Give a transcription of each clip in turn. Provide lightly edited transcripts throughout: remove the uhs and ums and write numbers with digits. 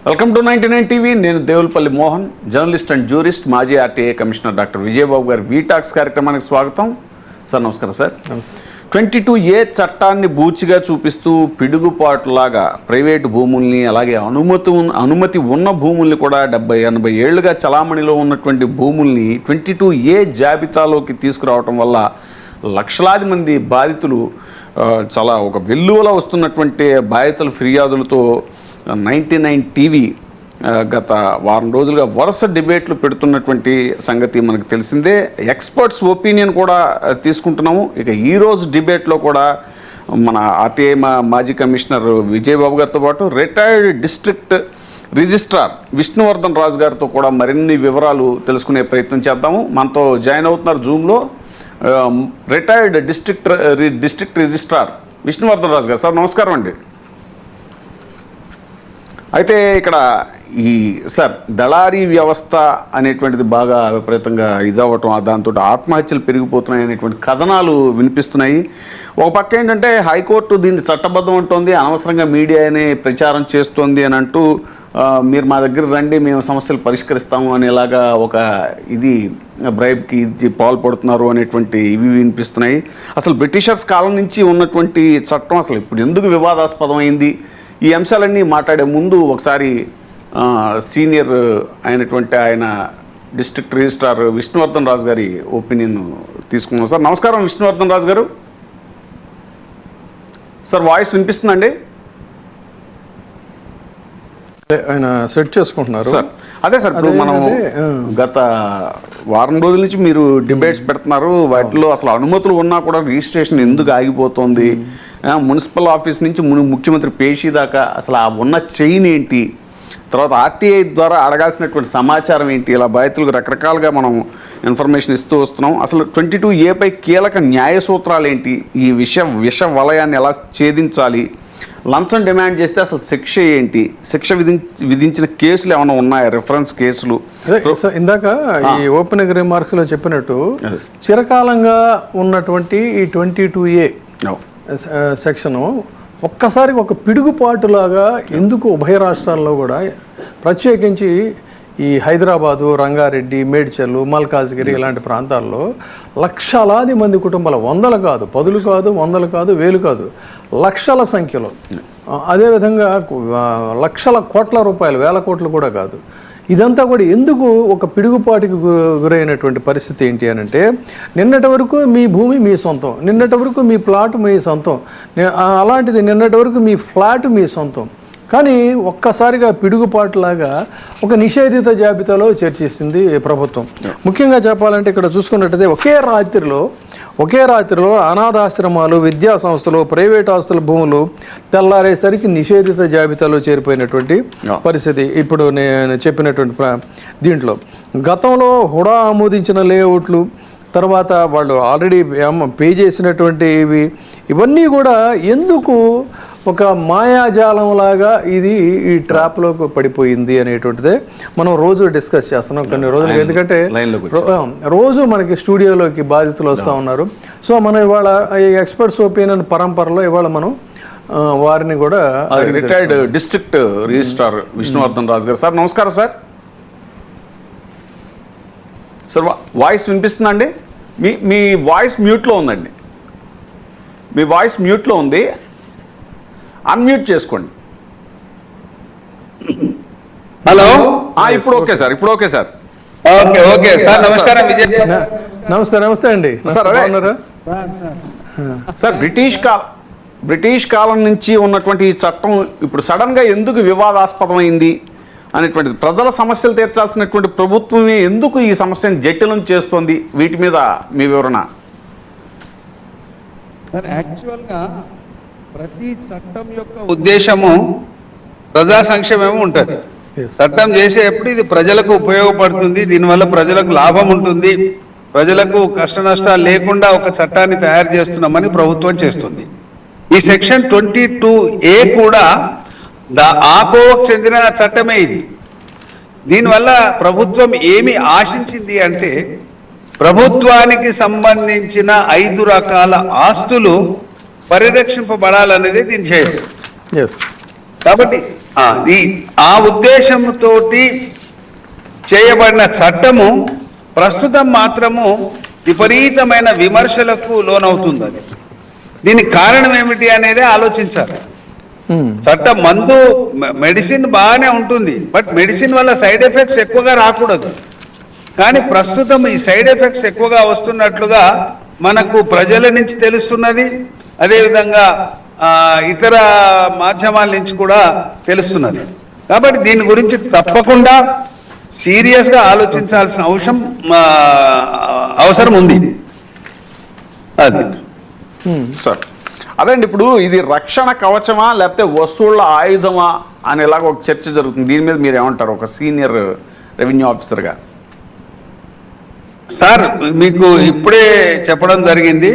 Welcome to 99 TV. నేను Devulapalli Mohan, journalist and jurist, మాజీ RTI commissioner doctor Vijayababu గారి వీటాక్స్ కార్యక్రమానికి స్వాగతం. సార్ నమస్కారం. సార్ 22A చట్టాన్ని బూచిగా చూపిస్తూ పిడుగుపాటులాగా ప్రైవేటు భూముల్ని, అలాగే అనుమతి ఉన్న భూముల్ని కూడా 70-80 ఏళ్లుగా చలామణిలో ఉన్నటువంటి భూముల్ని 22A జాబితాలోకి తీసుకురావటం వల్ల లక్షలాది మంది బాధితులు చాలా ఒక వెల్లువల వస్తున్నటువంటి బాధితుల ఫిర్యాదులతో 99 టీవీ గత వారం రోజులుగా వరుస డిబేట్లు పెడుతున్నటువంటి సంగతి మనకు తెలిసిందే. ఎక్స్పర్ట్స్ ఒపీనియన్ కూడా తీసుకుంటున్నాము. ఇక ఈరోజు డిబేట్లో కూడా మన ఆర్టీఐ మాజీ కమిషనర్ విజయబాబు గారితో పాటు రిటైర్డ్ డిస్ట్రిక్ట్ రిజిస్ట్రార్ విష్ణువర్ధన్ రాజు గారితో కూడా మరిన్ని వివరాలు తెలుసుకునే ప్రయత్నం చేద్దాము. మనతో జాయిన్ అవుతున్నారు జూమ్లో రిటైర్డ్ డిస్ట్రిక్ట్ రిజిస్ట్రార్ విష్ణువర్ధన్ రాజు గారు. సార్ నమస్కారం అండి. అయితే ఇక్కడ సార్ దళారీ వ్యవస్థ అనేటువంటిది బాగా విపరీతంగా ఇదవ్వటం, దాంతో ఆత్మహత్యలు పెరిగిపోతున్నాయి అనేటువంటి కథనాలు వినిపిస్తున్నాయి. ఒక పక్క ఏంటంటే హైకోర్టు దీన్ని చట్టబద్ధం అంటోంది, అనవసరంగా మీడియానే ప్రచారం చేస్తోంది అని అంటూ మీరు మా దగ్గర రండి, మేము సమస్యలు పరిష్కరిస్తాము అనేలాగా ఒక ఇది బ్రైబ్కి పాల్పడుతున్నారు అనేటువంటి ఇవి వినిపిస్తున్నాయి. అసలు బ్రిటిషర్స్ కాలం నుంచి ఉన్నటువంటి చట్టం అసలు ఇప్పుడు ఎందుకు వివాదాస్పదమైంది? ఈ అంశాలన్నీ మాట్లాడే ముందు ఒకసారి సీనియర్ అయినటువంటి ఆయన డిస్ట్రిక్ట్ రిజిస్ట్రార్ విష్ణువర్ధన్ రాజు గారి ఒపీనియన్ తీసుకున్నాం. సార్ నమస్కారం విష్ణువర్ధన్ రాజు గారు. సార్ వాయిస్ వినిపిస్తుందండి? ఆయన సెట్ చేసుకుంటున్నారు సార్. అదే సార్, ఇప్పుడు మనం గత వారం రోజుల నుంచి మీరు డిబేట్స్ పెడుతున్నారు. వాటిలో అసలు అనుమతులు ఉన్నా కూడా రిజిస్ట్రేషన్ ఎందుకు ఆగిపోతుంది? మున్సిపల్ ఆఫీస్ నుంచి ముఖ్యమంత్రి పేషీ దాకా అసలు ఆ ఉన్న చైన్ ఏంటి? తర్వాత ఆర్టీఐ ద్వారా అడగాల్సినటువంటి సమాచారం ఏంటి? ఇలా బాధితులకు రకరకాలుగా మనం ఇన్ఫర్మేషన్ ఇస్తూ వస్తున్నాం. అసలు 22A కీలక న్యాయ సూత్రాలు ఏంటి? ఈ విష వలయాన్ని ఎలా ఛేదించాలి? లంచం డిమాండ్ చేస్తే అసలు శిక్ష ఏంటి? శిక్ష విధించిన కేసులు ఏమైనా ఉన్నాయా? రిఫరెన్స్ కేసులు? ఇందాక ఈ ఓపెనింగ్ రిమార్క్స్ లో చెప్పినట్టు చిరకాలంగా ఉన్నటువంటి ఈ 22A సెక్షను ఒక్కసారి ఒక పిడుగుపాటులాగా ఎందుకు ఉభయ రాష్ట్రాల్లో కూడా, ప్రత్యేకించి ఈ హైదరాబాదు, రంగారెడ్డి, మేడ్చల్, మల్కాజ్గిరి ఇలాంటి ప్రాంతాల్లో లక్షలాది మంది కుటుంబాలు, వందలు కాదు, పదులు కాదు, వందలు కాదు, వేలు కాదు, లక్షల సంఖ్యలో, అదేవిధంగా లక్షల కోట్ల రూపాయలు, వేల కోట్లు కూడా కాదు, ఇదంతా కూడా ఎందుకు ఒక పిడుగుపాటికి గురైనటువంటి పరిస్థితి ఏంటి అని అంటే, నిన్నటి వరకు మీ భూమి మీ సొంతం, నిన్నటి వరకు మీ ప్లాట్ మీ సొంతం, అలాంటిది నిన్నటి వరకు మీ ఫ్లాట్ మీ సొంతం, కానీ ఒక్కసారిగా పిడుగుపాటులాగా ఒక నిషేధిత జాబితాలో చేర్చేసింది ప్రభుత్వం. ముఖ్యంగా చెప్పాలంటే ఇక్కడ చూసుకున్నట్టయితే ఒకే రాత్రిలో అనాథాశ్రమాలు, విద్యా సంస్థలు, ప్రైవేట్ ఆస్తుల భూములు తెల్లారేసరికి నిషేధిత జాబితాలో చేరిపోయినటువంటి పరిస్థితి. ఇప్పుడు నేను చెప్పినటువంటి దీంట్లో గతంలో హుడా ఆమోదించిన లేఅవుట్లు, తర్వాత వాళ్ళు ఆల్రెడీ పే చేసినటువంటి ఇవన్నీ కూడా ఎందుకు ఒక మాయాజాలంలాగా ఇది ఈ ట్రాప్లోకి పడిపోయింది అనేటువంటిదే మనం రోజు డిస్కస్ చేస్తున్నాం కొన్ని రోజులు. ఎందుకంటే రోజు మనకి స్టూడియోలోకి బాధితులు వస్తూ ఉన్నారు. సో మనం ఇవాళ ఈ ఎక్స్పర్ట్స్ ఒపీనియన్ పరంపరలో ఇవాళ మనం వారిని కూడా రిటైర్డ్ డిస్ట్రిక్ట్ రిజిస్ట్రార్ విష్ణువర్ధన్ రాజు గారు. సార్ నమస్కారం. సార్ సార్ వాయిస్ వినిపిస్తుందండి? మీ వాయిస్ మ్యూట్లో ఉందండి. మీ వాయిస్ మ్యూట్లో ఉంది, అన్మ్యూట్ చేసుకోండి. హలో, ఇప్పుడు ఓకే సార్, ఇప్పుడు ఓకే సార్. ఓకే సార్, నమస్కారం. నమస్తే అండి. సార్ బ్రిటిష్ కాలం నుంచి ఉన్నటువంటి ఈ చట్టం ఇప్పుడు సడన్గా ఎందుకు వివాదాస్పదమైంది అనేటువంటిది, ప్రజల సమస్యలు తీర్చాల్సినటువంటి ప్రభుత్వమే ఎందుకు ఈ సమస్యను జటిలం చేస్తోంది? వీటి మీద మీ వివరణ. యాక్చువల్గా ప్రతి చట్టం యొక్క ఉద్దేశము ప్రజా సంక్షేమం ఉంటుంది. చట్టం చేసేటప్పుడు ఇది ప్రజలకు ఉపయోగపడుతుంది, దీనివల్ల ప్రజలకు లాభం ఉంటుంది, ప్రజలకు కష్ట నష్టాలు లేకుండా ఒక చట్టాన్ని తయారు చేస్తున్నామని ప్రభుత్వం చేస్తుంది. ఈ సెక్షన్ 22A కూడా ఆకోవకు చెందిన చట్టమే ఇది. దీనివల్ల ప్రభుత్వం ఏమి ఆశించింది అంటే, ప్రభుత్వానికి సంబంధించిన 5 రకాల ఆస్తులు పరిరక్షింపబడాలనేది దీని ధ్యేయం. కాబట్టి ఆ ఉద్దేశంతో చేయబడిన చట్టము ప్రస్తుతం మాత్రము విపరీతమైన విమర్శలకు లోనవుతుంది. అది దీనికి కారణం ఏమిటి అనేది ఆలోచించాలి. చట్టం మందు మెడిసిన్ బాగానే ఉంటుంది, బట్ మెడిసిన్ వల్ల సైడ్ ఎఫెక్ట్స్ ఎక్కువగా రాకూడదు. కానీ ప్రస్తుతం ఈ సైడ్ ఎఫెక్ట్స్ ఎక్కువగా వస్తున్నట్లుగా మనకు ప్రజల నుంచి తెలుస్తున్నది, అదేవిధంగా ఇతర మాధ్యమాల నుంచి కూడా తెలుస్తున్నది. కాబట్టి దీని గురించి తప్పకుండా సీరియస్గా ఆలోచించాల్సిన అవసరం ఉంది. అది సార్ అదండి, ఇప్పుడు ఇది రక్షణ కవచమా లేకపోతే వస్తువుల ఆయుధమా అనేలాగా ఒక చర్చ జరుగుతుంది. దీని మీద మీరు ఏమంటారు ఒక సీనియర్ రెవెన్యూ ఆఫీసర్గా? సార్ మీకు ఇప్పుడే చెప్పడం జరిగింది,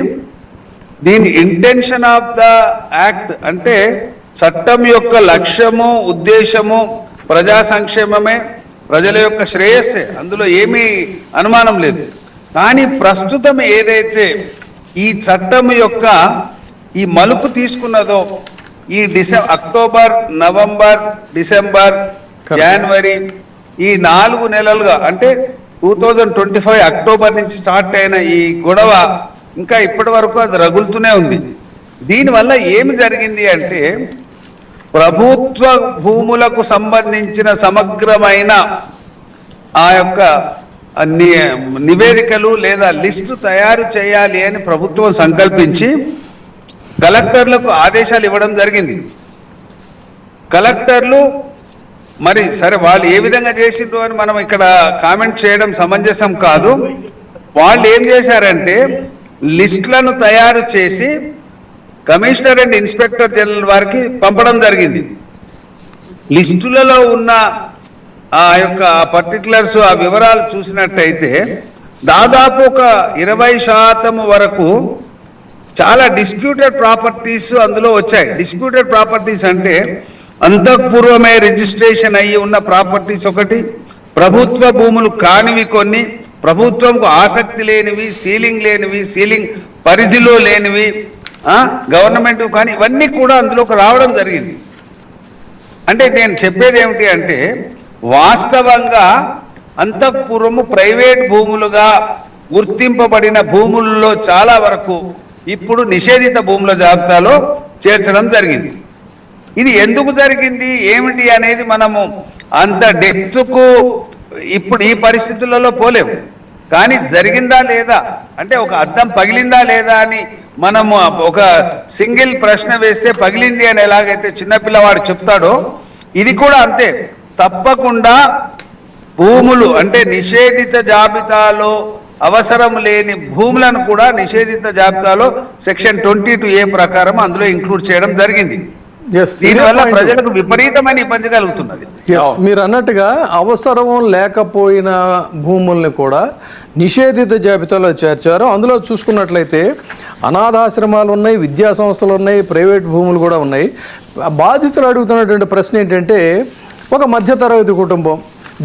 దీని ఇంటెన్షన్ ఆఫ్ ద యాక్ట్ అంటే చట్టం యొక్క లక్ష్యము ఉద్దేశము ప్రజా సంక్షేమమే, ప్రజల యొక్క శ్రేయస్సే, అందులో ఏమీ అనుమానం లేదు. కానీ ప్రస్తుతం ఏదైతే ఈ చట్టం యొక్క ఈ మలుపు తీసుకున్నదో ఈ అక్టోబర్, నవంబర్, డిసెంబర్, జనవరి ఈ 4 నెలలుగా అంటే 2025 అక్టోబర్ నుంచి స్టార్ట్ అయిన ఈ గొడవ ఇంకా ఇప్పటి వరకు అది రగులుతూనే ఉంది. దీనివల్ల ఏమి జరిగింది అంటే ప్రభుత్వ భూములకు సంబంధించిన సమగ్రమైన ఆ యొక్క నివేదికలు లేదా లిస్టు తయారు చేయాలి అని ప్రభుత్వం సంకల్పించి కలెక్టర్లకు ఆదేశాలు ఇవ్వడం జరిగింది. కలెక్టర్లు మరి సరే వాళ్ళు ఏ విధంగా చేసిండ్రు అని మనం ఇక్కడ కామెంట్ చేయడం సమంజసం కాదు. వాళ్ళు ఏం చేశారంటే లిస్టులను తయారు చేసి కమిషనర్ అండ్ ఇన్స్పెక్టర్ జనరల్ వారికి పంపడం జరిగింది. లిస్టులలో ఉన్న ఆ యొక్క పర్టికులర్స్ ఆ వివరాలు చూసినట్టయితే దాదాపు ఒక 20% వరకు చాలా డిస్ప్యూటెడ్ ప్రాపర్టీస్ అందులో వచ్చాయి. డిస్ప్యూటెడ్ ప్రాపర్టీస్ అంటే అంతఃపూర్వమే రిజిస్ట్రేషన్ అయ్యి ఉన్న ప్రాపర్టీస్ ఒకటి, ప్రభుత్వ భూములు కానివి కొన్ని, ప్రభుత్వంకు ఆసక్తి లేనివి, సీలింగ్ పరిధిలో లేనివి, గవర్నమెంట్ కానీ ఇవన్నీ కూడా అందులోకి రావడం జరిగింది. అంటే నేను చెప్పేది ఏమిటి అంటే వాస్తవంగా అంతఃపూర్వము ప్రైవేట్ భూములుగా గుర్తింపబడిన భూముల్లో చాలా వరకు ఇప్పుడు నిషేధిత భూముల జాబితాలో చేర్చడం జరిగింది. ఇది ఎందుకు జరిగింది ఏమిటి అనేది మనము అంత డెప్త్కు ఇప్పుడు ఈ పరిస్థితులలో పోలేము. కానీ జరిగిందా లేదా అంటే ఒక అద్దం పగిలిందా లేదా అని మనము ఒక సింగిల్ ప్రశ్న వేస్తే పగిలింది అని ఎలాగైతే చిన్నపిల్లవాడు చెప్తాడో ఇది కూడా అంతే. తప్పకుండా భూములు అంటే నిషేధిత జాబితాలో అవసరం లేని భూములను కూడా నిషేధిత జాబితాలో సెక్షన్ 22A ప్రకారం అందులో ఇంక్లూడ్ చేయడం జరిగింది. దీనివల్ల ప్రజలకు విపరీతమైన ఇబ్బంది కలుగుతున్నది. మీరు అన్నట్టుగా అవసరం లేకపోయిన భూముల్ని కూడా నిషేధిత జాబితాలో చేర్చారు. అందులో చూసుకున్నట్లయితే అనాథాశ్రమాలు ఉన్నాయి, విద్యా సంస్థలు ఉన్నాయి, ప్రైవేట్ భూములు కూడా ఉన్నాయి. బాధితులు అడుగుతున్నటువంటి ప్రశ్న ఏంటంటే ఒక మధ్యతరగతి కుటుంబం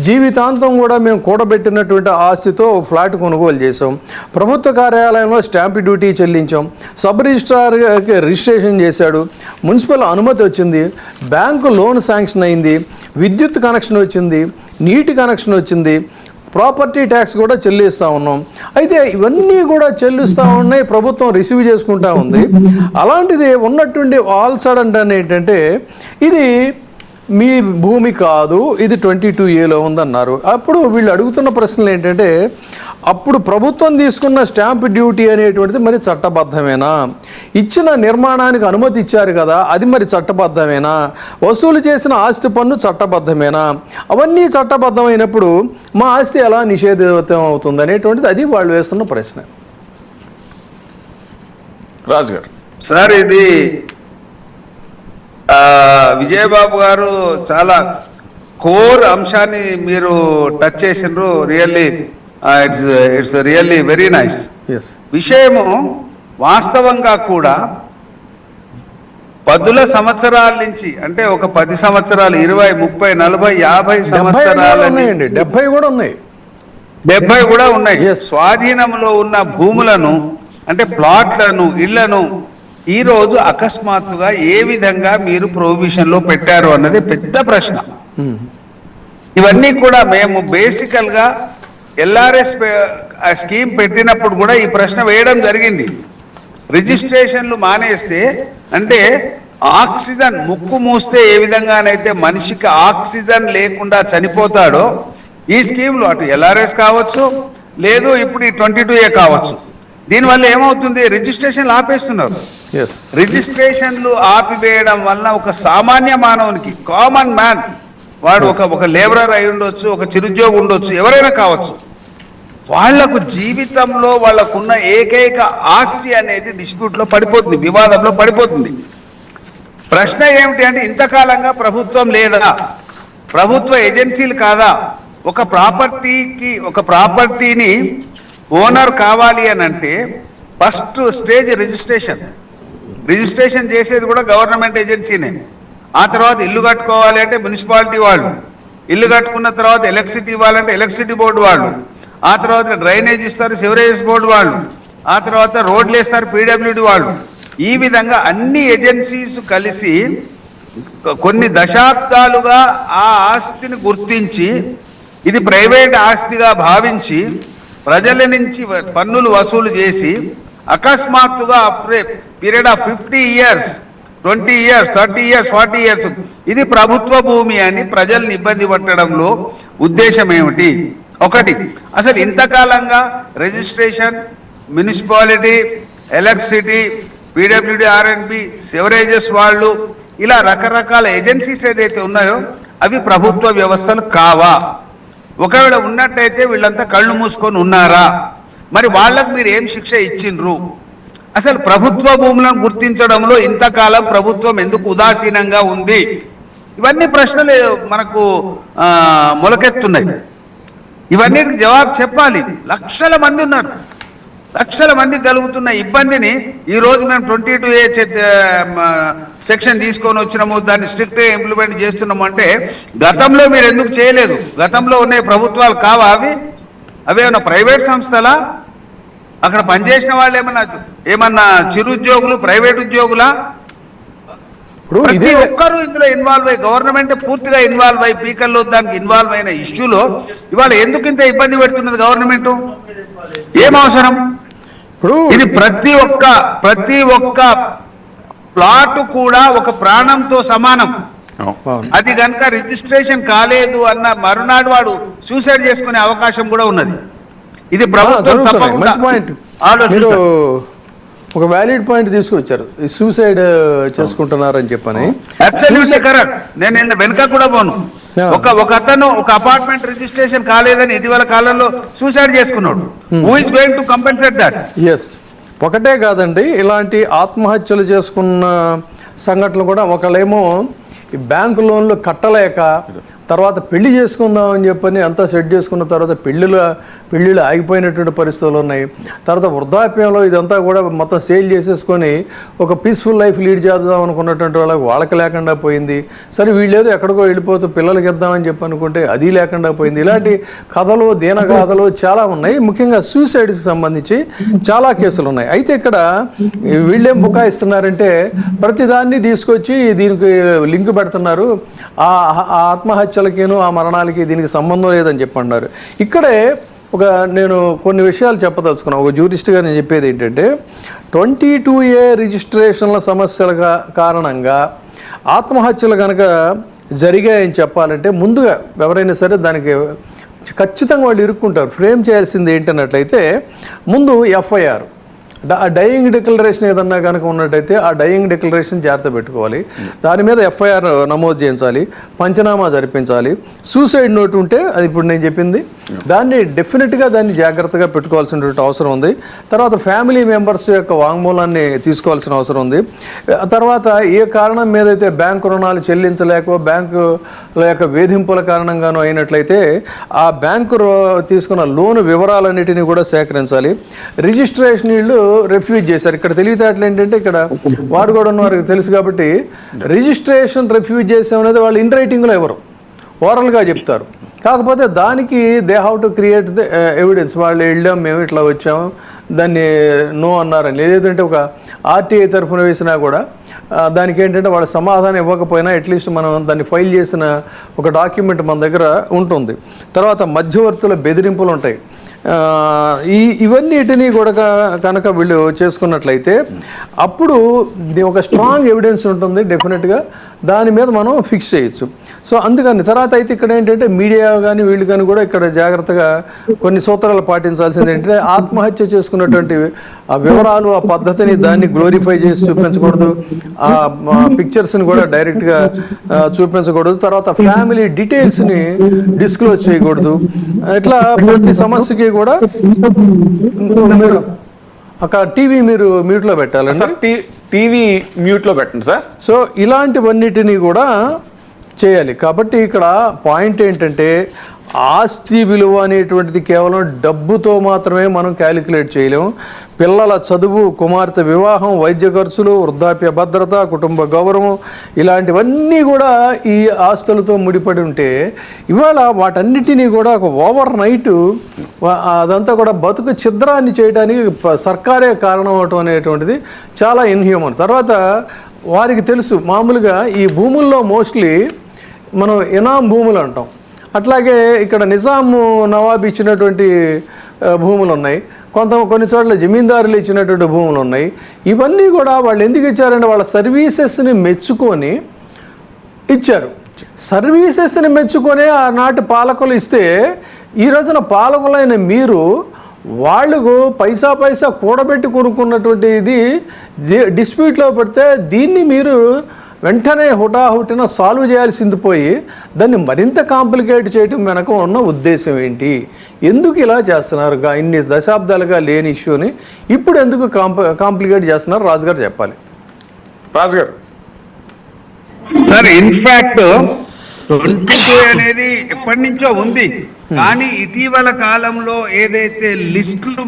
జీవితాంతం కూడా మేము కూడబెట్టినటువంటి ఆస్తితో ఒక ఫ్లాట్ కొనుగోలు చేసాం, ప్రభుత్వ కార్యాలయంలో స్టాంప్ డ్యూటీ చెల్లించాం, సబ్ రిజిస్ట్రార్కి రిజిస్ట్రేషన్ చేశాడు, మున్సిపల్ అనుమతి వచ్చింది, బ్యాంకు లోన్ శాంక్షన్ అయింది, విద్యుత్ కనెక్షన్ వచ్చింది, నీటి కనెక్షన్ వచ్చింది, ప్రాపర్టీ ట్యాక్స్ కూడా చెల్లిస్తూ ఉన్నాం. అయితే ఇవన్నీ కూడా చెల్లిస్తూ ఉన్నాయి, ప్రభుత్వం రిసీవ్ చేసుకుంటా ఉంది. అలాంటిది ఉన్నటువంటి ఆల్ సడన్ ఏంటంటే ఇది మీ భూమి కాదు, ఇది 22Aలో ఉందన్నారు. అప్పుడు వీళ్ళు అడుగుతున్న ప్రశ్నలు ఏంటంటే అప్పుడు ప్రభుత్వం తీసుకున్న స్టాంప్ డ్యూటీ అనేటువంటిది మరి చట్టబద్ధమేనా, ఇచ్చిన నిర్మాణానికి అనుమతి ఇచ్చారు కదా అది మరి చట్టబద్ధమేనా, వసూలు చేసిన ఆస్తి పన్ను చట్టబద్ధమేనా, అవన్నీ చట్టబద్ధమైనప్పుడు మా ఆస్తి ఎలా నిషేధితం అవుతుంది అనేటువంటిది అది వాళ్ళు వేస్తున్న ప్రశ్న. రాజు గారు సార్ ఇది విజయబాబు గారు చాలా కోర్ అంశాన్ని మీరు టచ్ చేసిండ్రు. Really it's really very nice. విషయము వాస్తవంగా కూడా 10 సంవత్సరాల నుంచి అంటే ఒక 10 సంవత్సరాలు 20, 30, 40, 50 సంవత్సరాల 70 కూడా ఉన్నాయి 70 కూడా ఉన్నాయి స్వాధీనంలో ఉన్న భూములను అంటే ప్లాట్లను ఇళ్లను ఈరోజు అకస్మాత్తుగా ఏ విధంగా మీరు ప్రొహిబిషన్లో పెట్టారు అన్నది పెద్ద ప్రశ్న. ఇవన్నీ కూడా మేము బేసికల్గా ఎల్ఆర్ఎస్ స్కీమ్ పెట్టినప్పుడు కూడా ఈ ప్రశ్న వేయడం జరిగింది. రిజిస్ట్రేషన్లు మానేస్తే అంటే ఆక్సిజన్ ముక్కు మూస్తే ఏ విధంగానైతే మనిషికి ఆక్సిజన్ లేకుండా చనిపోతాడో ఈ స్కీమ్లో అటు ఎల్ఆర్ఎస్ కావచ్చు, లేదు ఇప్పుడు ఈ 22A కావచ్చు, దీనివల్ల ఏమవుతుంది, రిజిస్ట్రేషన్లు ఆపేస్తున్నారు. రిజిస్ట్రేషన్లు ఆపివేయడం వల్ల ఒక సామాన్య మానవునికి, కామన్ మ్యాన్, వాడు ఒక లేబరర్ అయి ఉండొచ్చు, ఒక చిరుద్యోగి ఉండొచ్చు, ఎవరైనా కావచ్చు, వాళ్లకు జీవితంలో వాళ్ళకున్న ఏకైక ఆస్తి అనేది డిస్ప్యూట్లో పడిపోతుంది, వివాదంలో పడిపోతుంది. ప్రశ్న ఏమిటి అంటే ఇంతకాలంగా ప్రభుత్వం లేదా, ప్రభుత్వ ఏజెన్సీలు కాదా, ఒక ప్రాపర్టీని ఓనర్ కావాలి అని అంటే ఫస్ట్ స్టేజ్ రిజిస్ట్రేషన్ చేసేది కూడా గవర్నమెంట్ ఏజెన్సీనే. ఆ తర్వాత ఇల్లు కట్టుకోవాలి అంటే మున్సిపాలిటీ వాళ్ళు, ఇల్లు కట్టుకున్న తర్వాత ఎలక్ట్రిసిటీ ఇవ్వాలంటే ఎలక్ట్రిసిటీ బోర్డు వాళ్ళు, ఆ తర్వాత డ్రైనేజ్ ఇస్తారు సివరేజ్ బోర్డు వాళ్ళు, ఆ తర్వాత రోడ్లు వేస్తారు పీడబ్ల్యూడి వాళ్ళు. ఈ విధంగా అన్ని ఏజెన్సీస్ కలిసి కొన్ని దశాబ్దాలుగా ఆ ఆస్తిని గుర్తించి ఇది ప్రైవేట్ ఆస్తిగా భావించి ప్రజల నుంచి పన్నులు వసూలు చేసి అకస్మాత్తుగా period of 50 years, 20 years, 30 years, 40 years ఇది ప్రభుత్వ భూమి అని ప్రజల్ని ఇబ్బంది పెట్టడంలో ఉద్దేశం ఏమిటి? ఒకటి, అసలు ఇంతకాలంగా రిజిస్ట్రేషన్, మున్సిపాలిటీ, ఎలక్ట్రిసిటీ, పీడబ్ల్యూడి, ఆర్ఎండ్బి, సెవరేజెస్ వాళ్ళు, ఇలా రకరకాల ఏజెన్సీస్ ఏదైతే ఉన్నాయో అవి ప్రభుత్వ వ్యవస్థలు కావా? ఒకవేళ ఉన్నట్టయితే వీళ్ళంతా కళ్ళు మూసుకొని ఉన్నారా? మరి వాళ్ళకు మీరు ఏం శిక్ష ఇచ్చిండ్రు? అసలు ప్రభుత్వ భూములను గుర్తించడంలో ఇంతకాలం ప్రభుత్వం ఎందుకు ఉదాసీనంగా ఉంది? ఇవన్నీ ప్రశ్నలు మనకు మొలకెత్తున్నాయి. ఇవన్నిటికి జవాబు చెప్పాలి. లక్షల మంది ఉన్నారు, లక్షల మందికి కలుగుతున్న ఇబ్బందిని ఈరోజు మేము 22A సెక్షన్ తీసుకొని వచ్చినాము, దాన్ని స్ట్రిక్ట్గా ఇంప్లిమెంట్ చేస్తున్నాము అంటే గతంలో మీరు ఎందుకు చేయలేదు? గతంలో ఉన్న ప్రభుత్వాలు కావా అవి? అవేమన్నా ప్రైవేట్ సంస్థలా? అక్కడ పనిచేసిన వాళ్ళు ఏమన్నా చిరుద్యోగులు, ప్రైవేట్ ఉద్యోగులా? ప్రతి ఒక్కరూ ఇందులో ఇన్వాల్వ్ అయ్యి, గవర్నమెంట్ పూర్తిగా ఇన్వాల్వ్ అయ్యి పీకల్లో దానికి ఇన్వాల్వ్ అయిన ఇష్యూలో ఇవాళ ఎందుకు ఇంత ఇబ్బంది పెడుతున్నది గవర్నమెంట్? ఏం అవసరం? ఇప్పుడు ఇది ప్రతి ఒక్క ప్లాట్ కూడా ఒక ప్రాణంతో సమానం. అది కనుక రిజిస్ట్రేషన్ కాలేదు అన్న మరునాడు వాడు సూసైడ్ చేసుకునే అవకాశం కూడా ఉన్నది. ఇది ప్రభుత్వం తప్పకుండా ఆలోచించాలి. ఒక వ్యాలిడ్ పాయింట్ తీసుకొచ్చారు, సూసైడ్ చేసుకుంటున్నారని చెప్పని. Absolutely correct. నేను వెనుక కూడా పోను. ఒక అతను ఒక అపార్ట్మెంట్ రిజిస్ట్రేషన్ కాలేదని ఇటీవల కాలంలో సూసైడ్ చేసుకున్నాడు. Who is going to compensate that? Yes, ఒకటే కాదండి, ఇలాంటి ఆత్మహత్యలు చేసుకున్న సంఘటనలు కూడా. ఒకళ్ళేమో ఈ బ్యాంకు లోన్లు కట్టలేక తర్వాత పెళ్లి చేసుకుందామని చెప్పని అంతా సెట్ చేసుకున్న తర్వాత పెళ్ళిళ్ళు ఆగిపోయినటువంటి పరిస్థితులు ఉన్నాయి. తర్వాత వృద్ధాప్యంలో ఇదంతా కూడా మొత్తం సేల్ చేసేసుకొని ఒక పీస్ఫుల్ లైఫ్ లీడ్ చేద్దాం అనుకున్నటువంటి వాళ్ళకి లేకుండా పోయింది. సరే వీళ్ళేదో ఎక్కడికో వెళ్ళిపోతూ పిల్లలకి ఇద్దామని చెప్పి అనుకుంటే అది లేకుండా పోయింది. ఇలాంటి కథలు, దీనగాథలు చాలా ఉన్నాయి. ముఖ్యంగా సూసైడ్స్కి సంబంధించి చాలా కేసులు ఉన్నాయి. అయితే ఇక్కడ వీళ్ళేం బుకాయిస్తున్నారంటే ప్రతిదాన్ని తీసుకొచ్చి దీనికి లింక్ పెడుతున్నారు. ఆ ఆత్మహత్యలకేను ఆ మరణాలకి దీనికి సంబంధం లేదని చెప్పన్నారు. ఇక్కడే నేను కొన్ని విషయాలు చెప్పదలుచుకున్నాను. ఒక జ్యూరిస్ట్గా నేను చెప్పేది ఏంటంటే 22A రిజిస్ట్రేషన్ల సమస్యల కారణంగా ఆత్మహత్యలు కనుక జరిగాయని చెప్పాలంటే ముందుగా ఎవరైనా సరే దానికి ఖచ్చితంగా వాళ్ళు ఇరుక్కుంటారు. ఫ్రేమ్ చేయాల్సింది ఏంటన్నట్లయితే ముందు FIR, ఆ డయింగ్ డిక్లరేషన్ ఏదన్నా కనుక ఉన్నట్టయితే ఆ డయింగ్ డిక్లరేషన్ జాగ్రత్త పెట్టుకోవాలి. దాని మీద FIR నమోదు చేయించాలి, పంచనామా జరిపించాలి. సూసైడ్ నోట్ ఉంటే అది ఇప్పుడు నేను చెప్పింది దాన్ని డెఫినెట్గా దాన్ని జాగ్రత్తగా పెట్టుకోవాల్సినటువంటి అవసరం ఉంది. తర్వాత ఫ్యామిలీ మెంబర్స్ యొక్క వాంగ్మూలాన్ని తీసుకోవాల్సిన అవసరం ఉంది. తర్వాత ఏ కారణం మీద అయితే బ్యాంకు రుణాలు చెల్లించలేకో బ్యాంకుల యొక్క వేధింపుల కారణంగానో అయినట్లయితే ఆ బ్యాంకు తీసుకున్న లోను వివరాలన్నిటినీ కూడా సేకరించాలి. రిజిస్ట్రేషన్ వీళ్ళు రిఫ్యూజ్ చేశారు. ఇక్కడ తెలివితేటలు ఏంటంటే ఇక్కడ వారు కూడా ఉన్న వారికి తెలుసు కాబట్టి రిజిస్ట్రేషన్ రిఫ్యూజ్ చేసామనేది వాళ్ళు ఇన్ రైటింగ్లో ఎవరు ఓరల్గా చెప్తారు. కాకపోతే దానికి they have to create the evidence. వాళ్ళు వెళ్ళాం, మేము ఇట్లా వచ్చాము, దాన్ని నో అన్నారని. లేదంటే ఒక ఆర్టీఐ తరఫున వేసినా కూడా దానికి ఏంటంటే వాళ్ళ సమాధానం ఇవ్వకపోయినా అట్లీస్ట్ మనం దాన్ని ఫైల్ చేసిన ఒక డాక్యుమెంట్ మన దగ్గర ఉంటుంది. తర్వాత మధ్యవర్తుల బెదిరింపులు ఉంటాయి. ఇవన్నిటినీ కూడా కనుక వీళ్ళు చేసుకున్నట్లయితే అప్పుడు ఒక స్ట్రాంగ్ ఎవిడెన్స్ ఉంటుంది, డెఫినెట్గా దాని మీద మనం ఫిక్స్ చేయొచ్చు. సో అందుకని తర్వాత అయితే ఇక్కడ ఏంటంటే మీడియా కానీ వీళ్ళు కానీ కూడా ఇక్కడ జాగ్రత్తగా కొన్ని సూత్రాలు పాటించాల్సింది ఏంటంటే ఆత్మహత్య చేసుకున్నటువంటి ఆ వివరాలు, ఆ పద్ధతిని దాన్ని గ్లోరిఫై చేసి చూపించకూడదు, ఆ పిక్చర్స్ని కూడా డైరెక్ట్గా చూపించకూడదు, తర్వాత ఫ్యామిలీ డీటెయిల్స్ని డిస్క్లోజ్ చేయకూడదు. ఇట్లా ప్రతి సమస్యకి కూడా మీరు అక్కడ టీవీ మీరు మ్యూట్లో పెట్టాలి సార్. టీవీ మ్యూట్లో పెట్టండి సార్. సో ఇలాంటివన్నిటినీ కూడా చేయాలి. కాబట్టి ఇక్కడ పాయింట్ ఏంటంటే ఆస్తి విలువ అనేటువంటిది కేవలం డబ్బుతో మాత్రమే మనం క్యాలిక్యులేట్ చేయలేము. పిల్లల చదువు, కుమార్తె వివాహం, వైద్య ఖర్చులు, వృద్ధాప్య భద్రత, కుటుంబ గౌరవం, ఇలాంటివన్నీ కూడా ఈ ఆస్తులతో ముడిపడి ఉంటే ఇవాళ వాటన్నిటినీ కూడా ఒక ఓవర్ నైట్ అదంతా కూడా బతుకు ఛిద్రాన్ని చేయడానికి సర్కారే కారణం అవటం అనేటువంటిది చాలా ఇన్హ్యూమన్. తర్వాత వారికి తెలుసు మామూలుగా ఈ భూముల్లో మోస్ట్లీ మనం ఇనాం భూములు అంటాం. అట్లాగే ఇక్కడ నిజాం నవాబ్ ఇచ్చినటువంటి భూములు ఉన్నాయి, కొన్ని చోట్ల జమీందారులు ఇచ్చినటువంటి భూములు ఉన్నాయి. ఇవన్నీ కూడా వాళ్ళు ఎందుకు ఇచ్చారంటే వాళ్ళ సర్వీసెస్ని మెచ్చుకొని ఇచ్చారు. సర్వీసెస్ని మెచ్చుకొని ఆనాటి పాలకులు ఇస్తే ఈ రోజున పాలకులైన మీరు వాళ్ళకు పైసా కూడబెట్టి కొనుక్కున్నటువంటి ఇది డిస్ప్యూట్లో పెడితే దీన్ని మీరు వెంటనే హుటాహుటిన సాల్వ్ చేయాల్సింది పోయి దాన్ని మరింత కాంప్లికేట్ చేయటం వెనక ఉన్న ఉద్దేశం ఏంటి? ఎందుకు ఇలా చేస్తున్నారు? ఇన్ని దశాబ్దాలుగా లేని ఇష్యూని ఇప్పుడు ఎందుకు కాంప్లికేట్ చేస్తున్నారు? రాజుగారు చెప్పాలి. రాజుగారు సార్, ఇన్ఫాక్ట్ 22 అనేది ఎప్పటి నుంచో ఉంది, కానీ ఇటీవల కాలంలో ఏదైతే లిస్టులు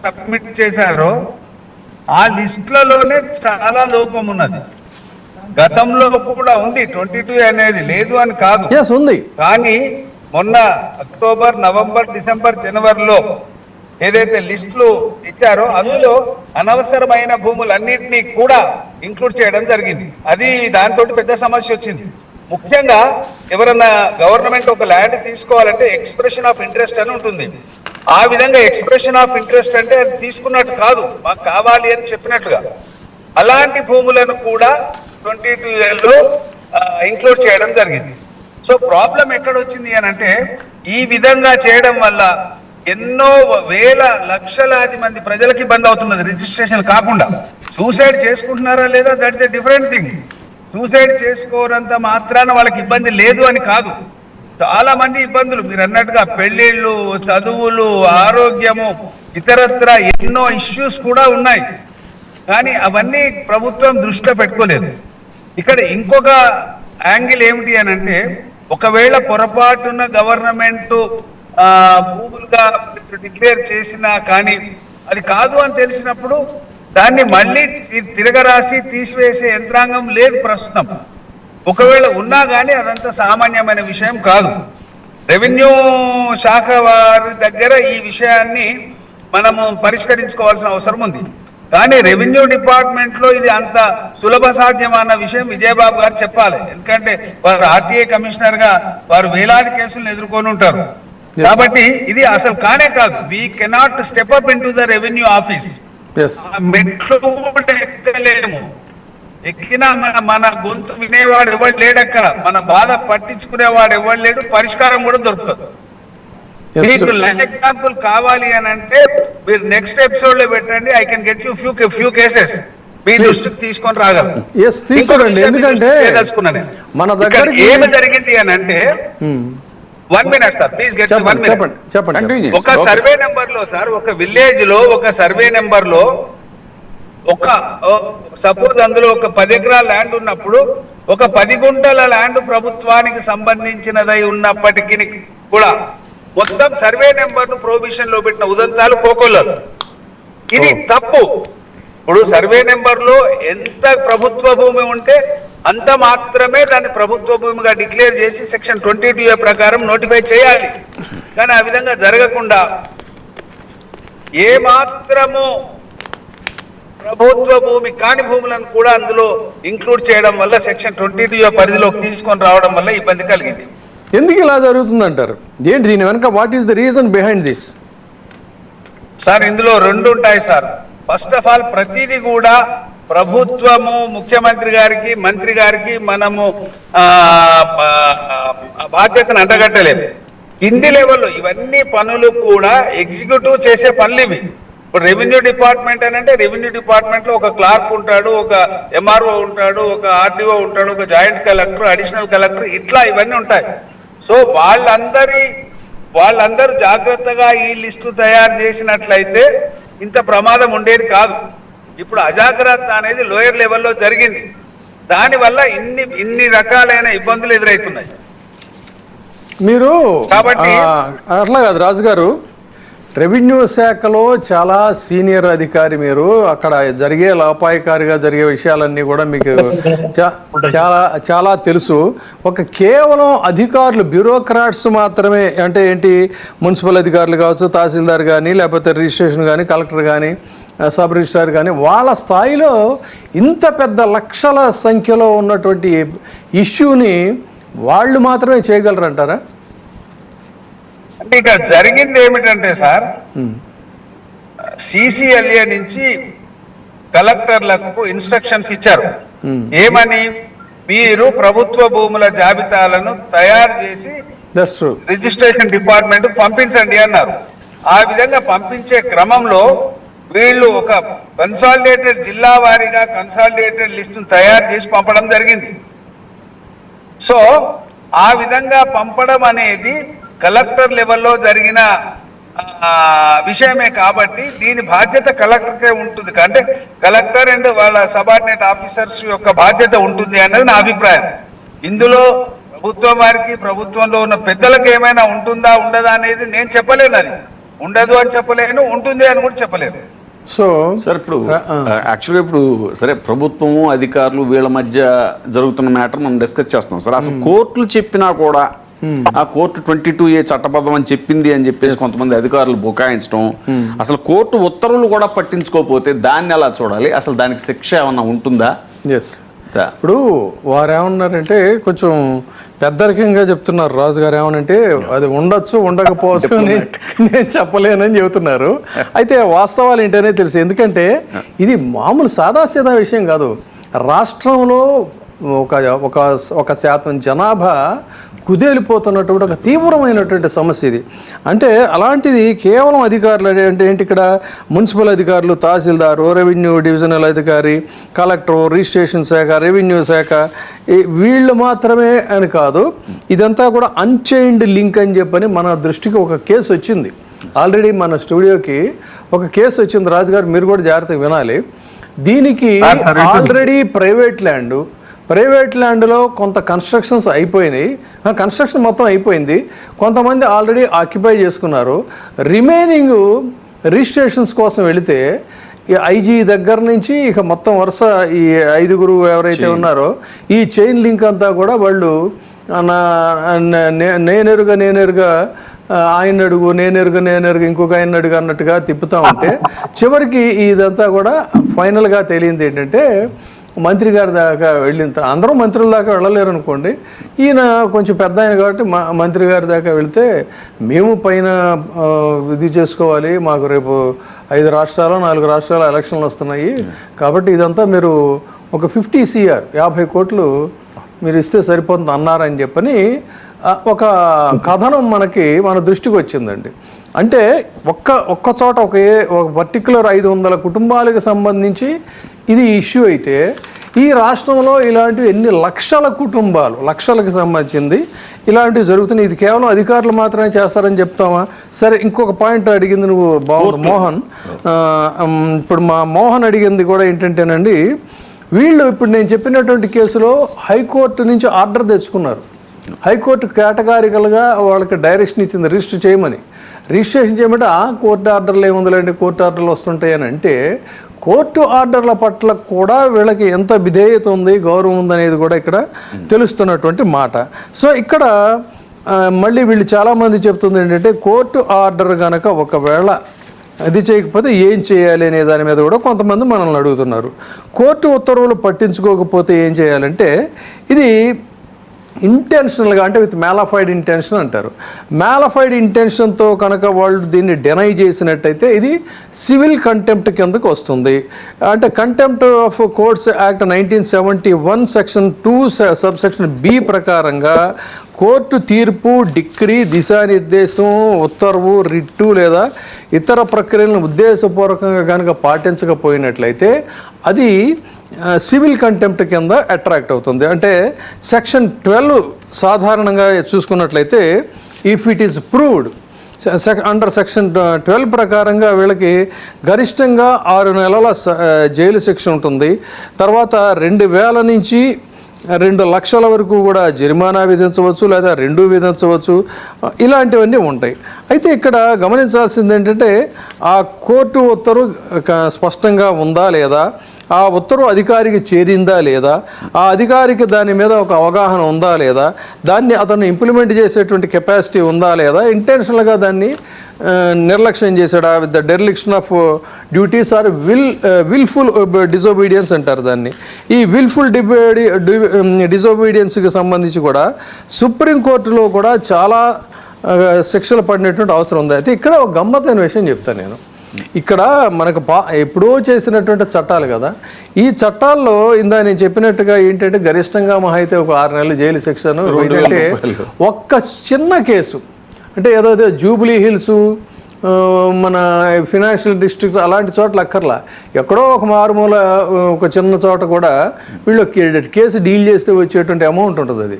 సబ్మిట్ చేశారో ఆ లిస్టులలోనే చాలా లోపం ఉన్నది. గతంలో కూడా ఉంది, 22 అనేది లేదు అని కాదు, ఉంది. కానీ మొన్న అక్టోబర్, నవంబర్, డిసెంబర్, జనవరిలో ఏదైతే లిస్టులు ఇచ్చారో అందులో అనవసరమైన భూములన్నింటినీ కూడా ఇంక్లూడ్ చేయడం జరిగింది. అది దాంతో పెద్ద సమస్య వచ్చింది. ముఖ్యంగా ఎవరన్నా గవర్నమెంట్ ఒక ల్యాండ్ తీసుకోవాలంటే ఎక్స్ప్రెషన్ ఆఫ్ ఇంట్రెస్ట్ అని ఉంటుంది. ఆ విధంగా ఎక్స్ప్రెషన్ ఆఫ్ ఇంట్రెస్ట్ అంటే అది తీసుకున్నట్టు కాదు, మాకు కావాలి అని చెప్పినట్లుగా. అలాంటి భూములను కూడా 22లో ఇంక్లూడ్ చేయడం జరిగింది. సో ప్రాబ్లం ఎక్కడ వచ్చింది అని అంటే ఈ విధంగా చేయడం వల్ల ఎన్నో వేల లక్షలాది మంది ప్రజలకు ఇబ్బంది అవుతున్నది. రిజిస్ట్రేషన్ కాకుండా సూసైడ్ చేసుకుంటున్నారా లేదా, that's a different thing. Suicide చేసుకోనంత మాత్రాన వాళ్ళకి ఇబ్బంది లేదు అని కాదు, చాలా మంది ఇబ్బందులు మీరు అన్నట్టుగా పెళ్లిళ్ళు, చదువులు, ఆరోగ్యము, ఇతరత్ర ఎన్నో ఇష్యూస్ కూడా ఉన్నాయి. కానీ అవన్నీ ప్రభుత్వం దృష్టిలో పెట్టుకోలేదు. ఇక్కడ ఇంకొక యాంగిల్ ఏమిటి అని అంటే ఒకవేళ పొరపాటున గవర్నమెంట్ భూములుగా డిక్లేర్ చేసినా కానీ అది కాదు అని తెలిసినప్పుడు దాన్ని మళ్ళీ తిరగరాసి తీసివేసే యంత్రాంగం లేదు ప్రస్తుతం. ఒకవేళ ఉన్నా కానీ అదంతా సామాన్యమైన విషయం కాదు. రెవెన్యూ శాఖ వారి దగ్గర ఈ విషయాన్ని మనము పరిష్కరించుకోవాల్సిన అవసరం ఉంది. కానీ రెవెన్యూ డిపార్ట్మెంట్ లో ఇది అంత సులభ సాధ్యమైన విషయం విజయబాబు గారు చెప్పాలి. ఎందుకంటే వారు ఆర్టీఏ కమిషనర్ గా వారు వేలాది కేసులను ఎదుర్కొని ఉంటారు. కాబట్టి ఇది అసలు కానే కాదు. We cannot step up in to the revenue office. మెట్లు కూడా ఎక్కలేము, ఎక్కినా మన గొంతు వినేవాడు ఎవరు లేడు అక్కడ, మన బాధ పట్టించుకునేవాడు ఎవరు లేడు, పరిష్కారం కూడా దొరకదు. మీకు ఎగ్జాంపుల్ కావాలి అని అంటే మీరు నెక్స్ట్ ఎపిసోడ్ లో పెట్టండి. I can get you few cases మీ దృష్టికి తీసుకొని రాగలను. ఎందుకంటే మన దగ్గర ఏమి జరిగింది అని అంటే 1 minute sir, please get 1 minute. చెప్పండి. ఒక సర్వే నెంబర్ లో సార్, ఒక విలేజ్ లో ఒక సర్వే నెంబర్ లో ఒక సపోజ్ అందులో ఒక 10 ఎకరాల ల్యాండ్ ఉన్నప్పుడు ఒక 10 గుంటల ల్యాండ్ ప్రభుత్వానికి సంబంధించినదై ఉన్నప్పటికీ కూడా మొత్తం సర్వే నెంబర్ ను ప్రొవిజన్ లో పెట్టిన ఉదంతాలు కోకొల్లలు. ఇది తప్పు. ఇప్పుడు సర్వే నెంబర్ లో ఎంత ప్రభుత్వ భూమి ఉంటే అంత మాత్రమే దాన్ని ప్రభుత్వ భూమిగా డిక్లేర్ చేసి సెక్షన్ 22A ప్రకారం నోటిఫై చేయాలి. కానీ ఆ విధంగా జరగకుండా ఏ మాత్రము ప్రభుత్వ భూమి కాని భూములను కూడా అందులో ఇంక్లూడ్ చేయడం వల్ల సెక్షన్ 22A పరిధిలోకి తీసుకొని రావడం వల్ల ఇబ్బంది కలిగింది. ఎందుకు ఇలా జరుగుతుందంటారు? ఏంటి దీని వెనక what is the reason behind this? Sir ఇందులో రెండు ఉంటాయి సార్. ఫస్ట్ ఆఫ్ ఆల్ ప్రతిదీ కూడా ప్రభుత్వము ముఖ్యమంత్రి గారికి మంత్రి గారికి మనము బాధ్యతను అంటగట్టలేదు. కింది లెవెల్లో ఇవన్నీ పనులు కూడా ఎగ్జిక్యూటివ్ చేసే పనులు ఇవి. ఇప్పుడు రెవెన్యూ డిపార్ట్మెంట్ అని అంటే రెవెన్యూ డిపార్ట్మెంట్ లో ఒక క్లార్క్ ఉంటాడు, ఒక MRO ఉంటాడు, ఒక RDO ఉంటాడు, ఒక జాయింట్ కలెక్టర్, అడిషనల్ కలెక్టర్, ఇట్లా ఇవన్నీ ఉంటాయి. సో వాళ్ళందరూ జాగ్రత్తగా ఈ లిస్టు తయారు చేసినట్లయితే ఇంత ప్రమాదం ఉండేది కాదు. ఇప్పుడు అజాగ్రత్త అనేది లోయర్ లెవెల్లో జరిగింది. దానివల్ల ఇన్ని రకాలైన ఇబ్బందులు ఎదురవుతున్నాయి. మీరు కాబట్టి అట్లా కాదు రాజు గారు, రెవెన్యూ శాఖలో చాలా సీనియర్ అధికారి మీరు. అక్కడ జరిగే లోపాయకారిగా జరిగే విషయాలన్నీ కూడా మీకు చాలా చాలా తెలుసు. కేవలం అధికారులు బ్యూరోక్రాట్స్ మాత్రమే అంటే ఏంటి, మున్సిపల్ అధికారులు కావచ్చు, తహసీల్దార్ కానీ, లేకపోతే రిజిస్ట్రేషన్ కానీ, కలెక్టర్ కానీ, సబ్ రిజిస్ట్రార్ కానీ, వాళ్ళ స్థాయిలో ఇంత పెద్ద లక్షల సంఖ్యలో ఉన్నటువంటి ఇష్యూని వాళ్ళు మాత్రమే చేయగలరంటారా? అంటే ఇక్కడ జరిగింది ఏమిటంటే సార్, CCLA నుంచి కలెక్టర్లకు ఇన్స్ట్రక్షన్స్ ఇచ్చారు. ఏమని? మీరు ప్రభుత్వ భూముల జాబితాలను తయారు చేసి రిజిస్ట్రేషన్ డిపార్ట్మెంట్ పంపించండి అన్నారు. ఆ విధంగా పంపించే క్రమంలో వీళ్ళు ఒక కన్సాలిడేటెడ్ జిల్లా వారీగా కన్సాలిడేటెడ్ లిస్టును తయారు చేసి పంపడం జరిగింది. సో ఆ విధంగా పంపడం అనేది కలెక్టర్ లెవెల్లో జరిగిన విషయమే కాబట్టి దీని బాధ్యత కలెక్టర్కే ఉంటుంది. అంటే కలెక్టర్ అండ్ వాళ్ళ సబార్డినేట్ ఆఫీసర్స్ యొక్క బాధ్యత ఉంటుంది అన్నది నా అభిప్రాయం. ఇందులో ప్రభుత్వం వారికి, ప్రభుత్వంలో ఉన్న పెద్దలకు ఏమైనా ఉంటుందా ఉండదా అనేది నేను చెప్పలేను. అది ఉండదు అని చెప్పలేను, ఉంటుంది అని కూడా చెప్పలేను. సో సార్ ఇప్పుడు యాక్చువల్గా ఇప్పుడు సరే ప్రభుత్వము అధికారులు వీళ్ళ మధ్య జరుగుతున్న మ్యాటర్ మనం డిస్కస్ చేస్తున్నాం సార్. అసలు కోర్టులు చెప్పినా కూడా ఆ కోర్టు 22A చట్టబద్ధం అని చెప్పింది అని చెప్పేసి కొంతమంది అధికారులు బుకాయించడం, అసలు కోర్టు ఉత్తర్వులు కూడా పట్టించుకోకపోతే దాన్ని ఎలా చూడాలి? అసలు దానికి శిక్ష ఏమన్నా ఉంటుందా? ఇప్పుడు వారు ఏమన్నారంటే కొంచెం పెద్దరికంగా చెప్తున్నారు. రాజు గారు ఏమనంటే అది ఉండొచ్చు, ఉండకపోవచ్చు, నేను చెప్పలేనని చెబుతున్నారు. అయితే వాస్తవాలు ఏంటనే తెలుసు. ఎందుకంటే ఇది మామూలు సాదాసీదా విషయం కాదు. రాష్ట్రంలో ఒక శాతం జనాభా కుదేలిపోతున్నటువంటి ఒక తీవ్రమైనటువంటి సమస్య ఇది. అంటే అలాంటిది కేవలం అధికారులు అంటే ఏంటి, ఇక్కడ మున్సిపల్ అధికారులు, తహసీల్దారు, రెవెన్యూ డివిజనల్ అధికారి, కలెక్టర్, రిజిస్ట్రేషన్ శాఖ, రెవెన్యూ శాఖ, వీళ్ళు మాత్రమే అని కాదు. ఇదంతా కూడా అన్చైన్డ్ లింక్ అని చెప్పని మన దృష్టికి ఒక కేసు వచ్చింది. ఆల్రెడీ మన స్టూడియోకి ఒక కేసు వచ్చింది. రాజుగారు మీరు కూడా జాగ్రత్తగా వినాలి. దీనికి ఆల్రెడీ ప్రైవేట్ ల్యాండ్లో కొంత కన్స్ట్రక్షన్స్ అయిపోయినాయి. కన్స్ట్రక్షన్ మొత్తం అయిపోయింది. కొంతమంది ఆల్రెడీ ఆక్యుపై చేసుకున్నారు. రిమైనింగ్ రిజిస్ట్రేషన్స్ కోసం వెళితే IG దగ్గర నుంచి ఇక మొత్తం వరుస ఈ 5 ఎవరైతే ఉన్నారో ఈ చైన్ లింక్ అంతా కూడా వాళ్ళు నేనెరుగా ఆయన అడుగు, నేనెరుగా ఇంకొక ఆయన అడుగు అన్నట్టుగా తిప్పుతూ ఉంటే చివరికి ఇదంతా కూడా ఫైనల్గా తేలింది ఏంటంటే మంత్రి గారి దాకా వెళ్ళిన అందరూ మంత్రుల దాకా వెళ్ళలేరు అనుకోండి. ఈయన కొంచెం పెద్ద ఆయన కాబట్టి మంత్రి గారి దాకా వెళితే మేము పైన ఇది చేసుకోవాలి, మాకు రేపు 5 రాష్ట్రాలు 4 రాష్ట్రాల ఎలక్షన్లు వస్తున్నాయి కాబట్టి ఇదంతా మీరు ఒక 50 CR 50 కోట్లు మీరు ఇస్తే సరిపోతుంది అన్నారని చెప్పని ఒక కథనం మన దృష్టికి వచ్చిందండి. అంటే ఒక్క చోట ఒక పర్టికులర్ 500 కుటుంబాలకు సంబంధించి ఇది ఇష్యూ అయితే ఈ రాష్ట్రంలో ఇలాంటివి ఎన్ని లక్షల కుటుంబాలు, లక్షలకు సంబంధించింది ఇలాంటివి జరుగుతున్నాయి. ఇది కేవలం అధికారులు మాత్రమే చేస్తారని చెప్తామా? సరే, ఇంకొక పాయింట్ అడిగింది నువ్వు బాగుంది మోహన్. ఇప్పుడు మా మోహన్ అడిగింది కూడా ఏంటంటేనండి, వీళ్ళు ఇప్పుడు నేను చెప్పినటువంటి కేసులో హైకోర్టు నుంచి ఆర్డర్ తెచ్చుకున్నారు. హైకోర్టు కేటగారికల్గా వాళ్ళకి డైరెక్షన్ ఇచ్చింది రిజిస్ట్రేషన్ చేయమంటే కోర్టు ఆర్డర్లు ఏముందిలేండి, కోర్టు ఆర్డర్లు వస్తుంటాయి అని అంటే కోర్టు ఆర్డర్ల పట్ల కూడా వీళ్ళకి ఎంత విధేయత ఉంది, గౌరవం ఉందనేది కూడా ఇక్కడ తెలుస్తున్నటువంటి మాట. సో ఇక్కడ మళ్ళీ వీళ్ళు చాలామంది చెప్తుంది ఏంటంటే, కోర్టు ఆర్డర్ కనుక ఒకవేళ అది చేయకపోతే ఏం చేయాలి అనే దాని మీద కూడా కొంతమంది మనల్ని అడుగుతున్నారు. కోర్టు ఉత్తర్వులు పట్టించుకోకపోతే ఏం చేయాలంటే, ఇది ఇంటెన్షనల్గా, అంటే విత్ మ్యాలఫైడ్ ఇంటెన్షన్ అంటారు. మ్యాలఫైడ్ ఇంటెన్షన్తో కనుక వాళ్ళు దీన్ని డెనై చేసినట్టయితే ఇది సివిల్ కంటెంప్ట్ కిందకు వస్తుంది. అంటే contempt of courts act 1971 section 2 subsection B ప్రకారంగా కోర్టు తీర్పు, డిక్రీ, దిశానిర్దేశం, ఉత్తర్వు, రిట్టు లేదా ఇతర ప్రక్రియలను ఉద్దేశపూర్వకంగా కనుక పాటించకపోయినట్లయితే అది సివిల్ కంటెంప్ట్ కింద అట్రాక్ట్ అవుతుంది. అంటే సెక్షన్ 12 సాధారణంగా చూసుకున్నట్లయితే, if it is proved under section 12 ప్రకారంగా వీళ్ళకి గరిష్టంగా 6 నెలల జైలు శిక్ష ఉంటుంది. తర్వాత 2000 నుంచి 2 లక్షల వరకు కూడా జరిమానా విధించవచ్చు, లేదా 2 విధించవచ్చు. ఇలాంటివన్నీ ఉంటాయి. అయితే ఇక్కడ గమనించాల్సింది ఏంటంటే, ఆ కోర్టు ఉత్తర్వు స్పష్టంగా ఉందా లేదా, ఆ ఉత్తర్వు అధికారికి చేరిందా లేదా, ఆ అధికారికి దాని మీద ఒక అవగాహన ఉందా లేదా, దాన్ని అతను ఇంప్లిమెంట్ చేసేటువంటి కెపాసిటీ ఉందా లేదా, ఇంటెన్షనల్గా దాన్ని నిర్లక్ష్యం చేశాడా, with the dereliction of duties or wilful disobedience అంటారు దాన్ని. ఈ విల్ఫుల్ డిజోబీడియన్స్కి సంబంధించి కూడా సుప్రీంకోర్టులో కూడా చాలా శిక్షలు పడినటువంటి అవసరం ఉంది. అయితే ఇక్కడ ఒక గమ్మత్తైన విషయం చెప్తాను నేను. ఇక్కడ మనకు ఎప్పుడో చేసినటువంటి చట్టాలు కదా, ఈ చట్టాల్లో ఇందా నేను చెప్పినట్టుగా ఏంటంటే గరిష్టంగా మహా అయితే ఒక 6 నెలలు జైలు శిక్షను. ఏంటంటే ఒక్క చిన్న కేసు, అంటే ఏదో జూబ్లీ హిల్స్, మన ఫినాన్షియల్ డిస్ట్రిక్ట్ అలాంటి చోట్ల అక్కర్లా, ఎక్కడో ఒక మారుమూల ఒక చిన్న చోట కూడా వీళ్ళు కేసు డీల్ చేస్తే వచ్చేటువంటి అమౌంట్ ఉంటుంది. అది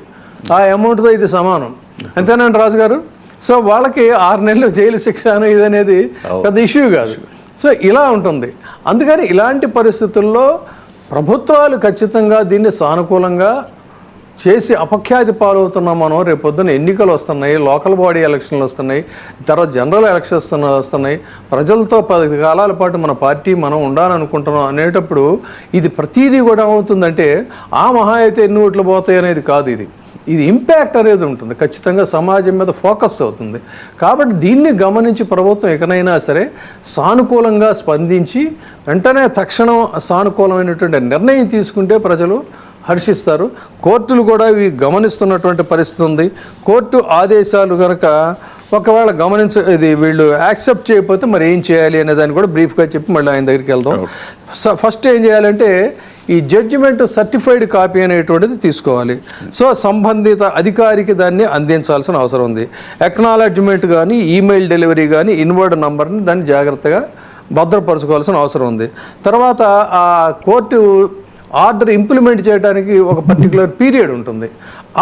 ఆ అమౌంట్తో ఇది సమానం. అంతేనండి రాజు గారు. సో వాళ్ళకి 6 నెలలు జైలు శిక్ష ఇది అనేది పెద్ద ఇష్యూ కాదు. సో ఇలా ఉంటుంది. అందుకని ఇలాంటి పరిస్థితుల్లో ప్రభుత్వాలు ఖచ్చితంగా దీన్ని సానుకూలంగా చేసి అపఖ్యాతి పాలవుతున్నాం మనం. రేపొద్దున ఎన్నికలు వస్తున్నాయి, లోకల్ బాడీ ఎలక్షన్లు వస్తున్నాయి, తర్వాత జనరల్ ఎలక్షన్స్ వస్తున్నాయి. ప్రజలతో 10 కాలాల పాటు మన పార్టీ మనం ఉండాలనుకుంటున్నాం అనేటప్పుడు ఇది ప్రతీదీ కూడా అవుతుందంటే ఆ మహా అయితే ఎన్ని ఓట్లు పోతాయి అనేది కాదు. ఇది ఇంపాక్ట్ అనేది ఉంటుంది, ఖచ్చితంగా సమాజం మీద ఫోకస్ అవుతుంది. కాబట్టి దీన్ని గమనించి ప్రభుత్వం ఎక్కడైనా సరే సానుకూలంగా స్పందించి వెంటనే తక్షణం సానుకూలమైనటువంటి నిర్ణయం తీసుకుంటే ప్రజలు హర్షిస్తారు. కోర్టులు కూడా ఇవి గమనిస్తున్నటువంటి పరిస్థితి ఉంది. కోర్టు ఆదేశాలు కనుక ఒకవేళ ఇది వీళ్ళు యాక్సెప్ట్ చేయకపోతే మరి ఏం చేయాలి అనే దాన్ని కూడా బ్రీఫ్గా చెప్పి మళ్ళీ ఆయన దగ్గరికి వెళ్దాం. ఫస్ట్ ఏం చేయాలంటే, ఈ జడ్జిమెంట్ సర్టిఫైడ్ కాపీ అనేటువంటిది తీసుకోవాలి. సో సంబంధిత అధికారికి దాన్ని అందించాల్సిన అవసరం ఉంది. ఎక్నాలెడ్జ్మెంట్ కానీ, ఈమెయిల్ డెలివరీ కానీ, ఇన్వర్డ్ నంబర్ని దాన్ని జాగ్రత్తగా భద్రపరచుకోవాల్సిన అవసరం ఉంది. తర్వాత ఆ కోర్టు ఆర్డర్ ఇంప్లిమెంట్ చేయడానికి ఒక పర్టికులర్ పీరియడ్ ఉంటుంది.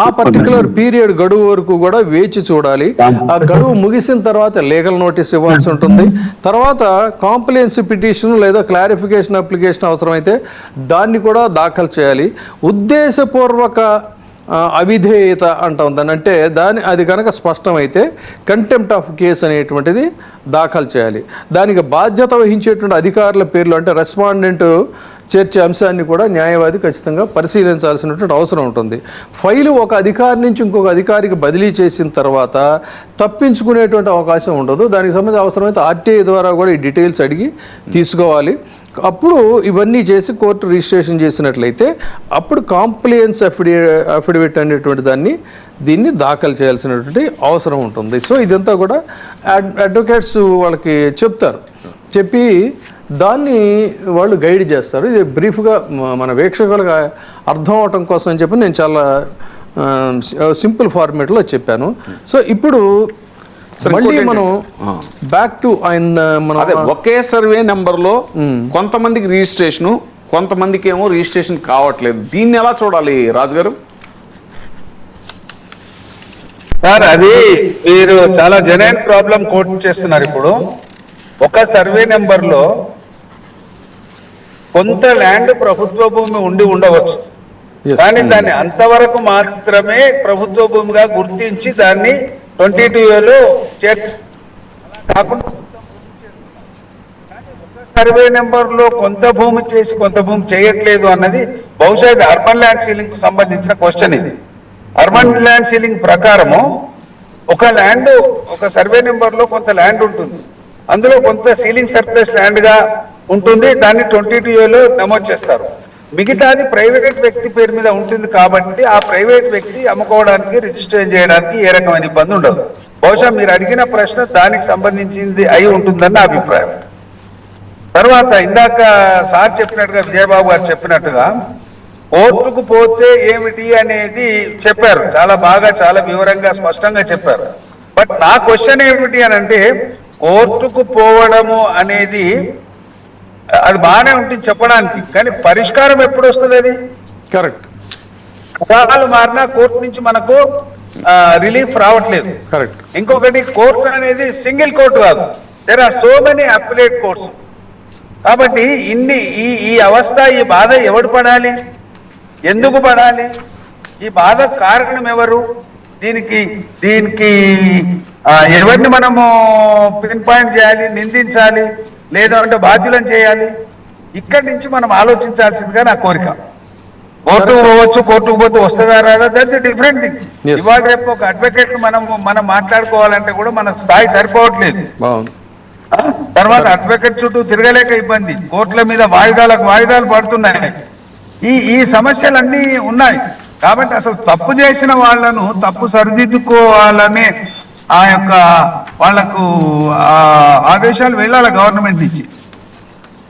ఆ పర్టికులర్ పీరియడ్ గడువు వరకు కూడా వేచి చూడాలి. ఆ గడువు ముగిసిన తర్వాత లీగల్ నోటీస్ ఇవ్వాల్సి ఉంటుంది. తర్వాత కాంప్లైన్సీ పిటిషన్ లేదా క్లారిఫికేషన్ అప్లికేషన్ అవసరమైతే దాన్ని కూడా దాఖలు చేయాలి. ఉద్దేశపూర్వక అవిధేయత అంటాం దాన్ని, అంటే అది కనుక స్పష్టమైతే కంటెంప్ట్ ఆఫ్ కేసు అనేటువంటిది దాఖలు చేయాలి. దానికి బాధ్యత వహించేటువంటి అధికారుల పేర్లు, అంటే రెస్పాండెంట్ చేర్చే అంశాన్ని కూడా న్యాయవాది ఖచ్చితంగా పరిశీలించాల్సినటువంటి అవసరం ఉంటుంది. ఫైలు ఒక అధికారి నుంచి ఇంకొక అధికారికి బదిలీ చేసిన తర్వాత తప్పించుకునేటువంటి అవకాశం ఉండదు. దానికి సంబంధించి అవసరమైతే ఆర్టీఐ ద్వారా కూడా ఈ డీటెయిల్స్ అడిగి తీసుకోవాలి. ఇవన్నీ చేసి కోర్టు రిజిస్ట్రేషన్ చేసినట్లయితే అప్పుడు కాంప్లైన్స్ అఫిడవిట్ అనేటువంటి దీన్ని దాఖలు చేయాల్సినటువంటి అవసరం ఉంటుంది. సో ఇదంతా కూడా అడ్వకేట్స్ వాళ్ళకి చెప్పి దాన్ని వాళ్ళు గైడ్ చేస్తారు. ఇది బ్రీఫ్గా మన వీక్షకులుగా అర్థం అవటం కోసం అని చెప్పి నేను చాలా సింపుల్ ఫార్మేట్లో చెప్పాను. సో ఇప్పుడు మళ్ళీ మనం బ్యాక్ టు ఒకే సర్వే నెంబర్లో కొంతమందికి రిజిస్ట్రేషను, కొంతమందికి ఏమో రిజిస్ట్రేషన్ కావట్లేదు. దీన్ని ఎలా చూడాలి రాజుగారు? సార్, అది మీరు చాలా జెన్యూన్ ప్రాబ్లం కోట్ చేస్తున్నారు. ఇప్పుడు ఒక సర్వే నెంబర్ లో కొంత ల్యాండ్ ప్రభుత్వ భూమి ఉండవచ్చు, కానీ దాన్ని అంతవరకు మాత్రమే ప్రభుత్వ భూమిగా గుర్తించి దాన్ని 22A లో కాకుండా సర్వే నెంబర్లో కొంత భూమి చేసి కొంత భూమి చేయట్లేదు అన్నది బహుశా ఇది అర్బన్ ల్యాండ్ సీలింగ్ కు సంబంధించిన క్వశ్చన్. ఇది అర్బన్ ల్యాండ్ సీలింగ్ ప్రకారము ఒక ల్యాండ్ ఒక సర్వే నెంబర్ లో కొంత ల్యాండ్ ఉంటుంది, అందులో కొంత సీలింగ్ సర్ప్లస్ ల్యాండ్ గా ఉంటుంది, దాన్ని 22A నమోదు చేస్తారు. మిగతాది ప్రైవేట్ వ్యక్తి పేరు మీద ఉంటుంది కాబట్టి ఆ ప్రైవేట్ వ్యక్తి అమ్ముకోవడానికి రిజిస్టర్ చేయడానికి ఏ రకమైన ఇబ్బంది ఉండదు. బహుశా మీరు అడిగిన ప్రశ్న దానికి సంబంధించింది అయి ఉంటుందని నా అభిప్రాయం. తర్వాత ఇందాక సార్ చెప్పినట్టుగా, విజయబాబు గారు చెప్పినట్టుగా కోర్టుకు పోతే ఏమిటి అనేది చెప్పారు, చాలా బాగా చాలా వివరంగా స్పష్టంగా చెప్పారు. బట్ నా క్వశ్చన్ ఏమిటి అని అంటే, కోర్టుకు పోవడము అనేది అది బాగానే ఉంటుంది చెప్పడానికి, కానీ పరిష్కారం ఎప్పుడు వస్తుంది? అది కరెక్ట్. పదాలు మారినా కోర్టు నుంచి మనకు రిలీఫ్ రావట్లేదు. కరెక్ట్. ఇంకొకటి, కోర్టు అనేది సింగిల్ కోర్టు కాదు, there are so many appellate courts. కాబట్టి ఈ అవస్థ, ఈ బాధ ఎవడు పడాలి, ఎందుకు పడాలి, ఈ బాధ కారణం ఎవరు, దీనికి ఎవరిని మనము పిన్ పాయింట్ చేయాలి, నిందించాలి, లేదంటే బాధ్యులను చేయాలి? ఇక్కడి నుంచి మనం ఆలోచించాల్సిందిగా నా కోరిక. కోర్టుకు పోవచ్చు, కోర్టుకు పోతే వస్తుందా రాదా, దట్స్ ఎ డిఫరెంట్ థింగ్. ఇవాళ రేపు ఒక అడ్వకేట్ మనం మాట్లాడుకోవాలంటే కూడా మన స్థాయి సరిపోవట్లేదు. తర్వాత అడ్వకేట్ చుట్టూ తిరగలేక ఇబ్బంది, కోర్టుల మీద వాయిదాలు పడుతున్నాయి. ఈ సమస్యలన్నీ ఉన్నాయి. కాబట్టి అసలు తప్పు చేసిన వాళ్లను తప్పు సరిదిద్దుకోవాలనే ఆ యొక్క వాళ్లకు ఆదేశాలు వెళ్ళాలి గవర్నమెంట్ నుంచి.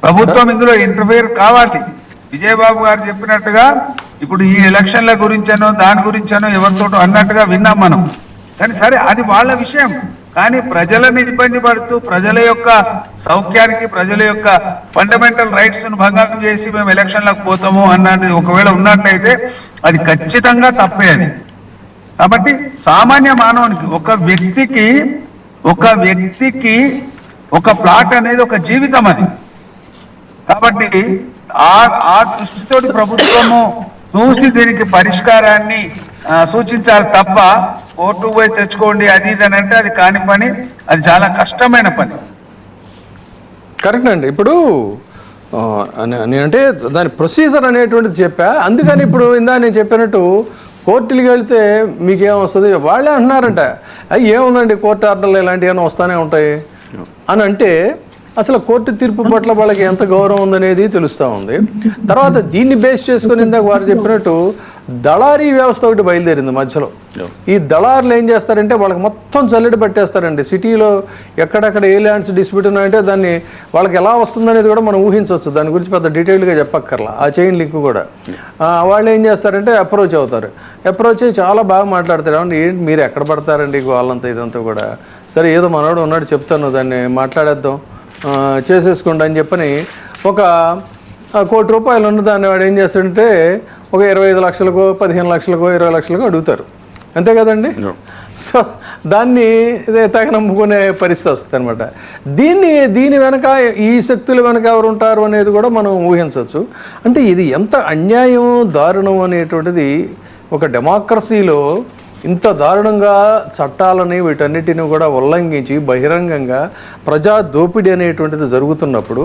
ప్రభుత్వం ఇందులో ఇంటర్ఫియర్ కావాలి. విజయబాబు గారు చెప్పినట్టుగా ఇప్పుడు ఈ ఎలక్షన్ల గురించనో దాని గురించనో ఎవరితో అన్నట్టుగా విన్నాం మనం, కానీ సరే అది వాళ్ళ విషయం. కానీ ప్రజలను ఇబ్బంది పడుతూ ప్రజల యొక్క సౌఖ్యానికి, ప్రజల యొక్క ఫండమెంటల్ రైట్స్ ను భంగం చేసి మేము ఎలక్షన్లకు పోతాము అన్నది ఒకవేళ ఉన్నట్టయితే అది ఖచ్చితంగా తప్పేది. కాబట్టి సామాన్య మానవునికి, ఒక వ్యక్తికి ఒక ప్లాట్ అనేది ఒక జీవితం అది. కాబట్టి ఆ దృష్టితోటి ప్రభుత్వము చూసి దీనికి పరిష్కారాన్ని సూచించాలి తప్ప కోర్టు పోయి తెచ్చుకోండి అది ఇది అని అంటే అది కాని పని, అది చాలా కష్టమైన పని. కరెక్ట్ అండి. ఇప్పుడు నేనంటే దాని ప్రొసీజర్ అనేటువంటిది చెప్పా, అందుకని ఇప్పుడు ఇందా నేను చెప్పినట్టు కోర్టుకి వెళ్తే మీకేమొస్తుంది, వాళ్ళే అంటున్నారంట ఏముందండి కోర్టు ఆర్డర్లు ఇలాంటివి ఏమైనా వస్తూనే ఉంటాయి అని అంటే, అసలు కోర్టు తీర్పు పట్ల వాళ్ళకి ఎంత గౌరవం ఉందనేది తెలుస్తూ ఉంది. తర్వాత దీన్ని బేస్ చేసుకుని ఇందాక వారు చెప్పినట్టు దళారీ వ్యవస్థ ఒకటి బయలుదేరింది మధ్యలో. ఈ దళారులు ఏం చేస్తారంటే వాళ్ళకి మొత్తం చల్లడి పట్టేస్తారండి. సిటీలో ఎక్కడెక్కడ ఏ ల్యాండ్స్ డిస్ప్యూట్ ఉన్నాయంటే దాన్ని వాళ్ళకి ఎలా వస్తుందనేది కూడా మనం ఊహించవచ్చు. దాని గురించి పెద్ద డీటెయిల్గా చెప్పక్కర్లా. ఆ చైన్ లింక్ కూడా వాళ్ళు ఏం చేస్తారంటే అప్రోచ్ అవుతారు. అప్రోచ్ అయ్యి చాలా బాగా మాట్లాడతారు. ఏంటి మీరు ఎక్కడ పడతారండి వాళ్ళంతా ఇదంతా కూడా, సరే ఏదో మనోడు ఉన్నాడు చెప్తాను దాన్ని మాట్లాడేద్దాం చేసేసుకోండి అని చెప్పని ఒక ₹1 కోటి ఉన్న దాన్ని వాడు ఏం చేస్తాడంటే ఒక 25 లక్షలకో 15 లక్షలకో 20 లక్షలకో అడుగుతారు, అంతే కదండి. సో దాన్ని తెగ నమ్ముకునే పరిస్థితి వస్తుంది అనమాట. దీని వెనక ఈ శక్తుల వెనక ఎవరు ఉంటారు అనేది కూడా మనం ఊహించవచ్చు. అంటే ఇది ఎంత అన్యాయం, దారుణం అనేటువంటిది ఒక డెమోక్రసీలో ఇంత దారుణంగా చట్టాలని వీటన్నిటిని కూడా ఉల్లంఘించి బహిరంగంగా ప్రజా దోపిడీ అనేటువంటిది జరుగుతున్నప్పుడు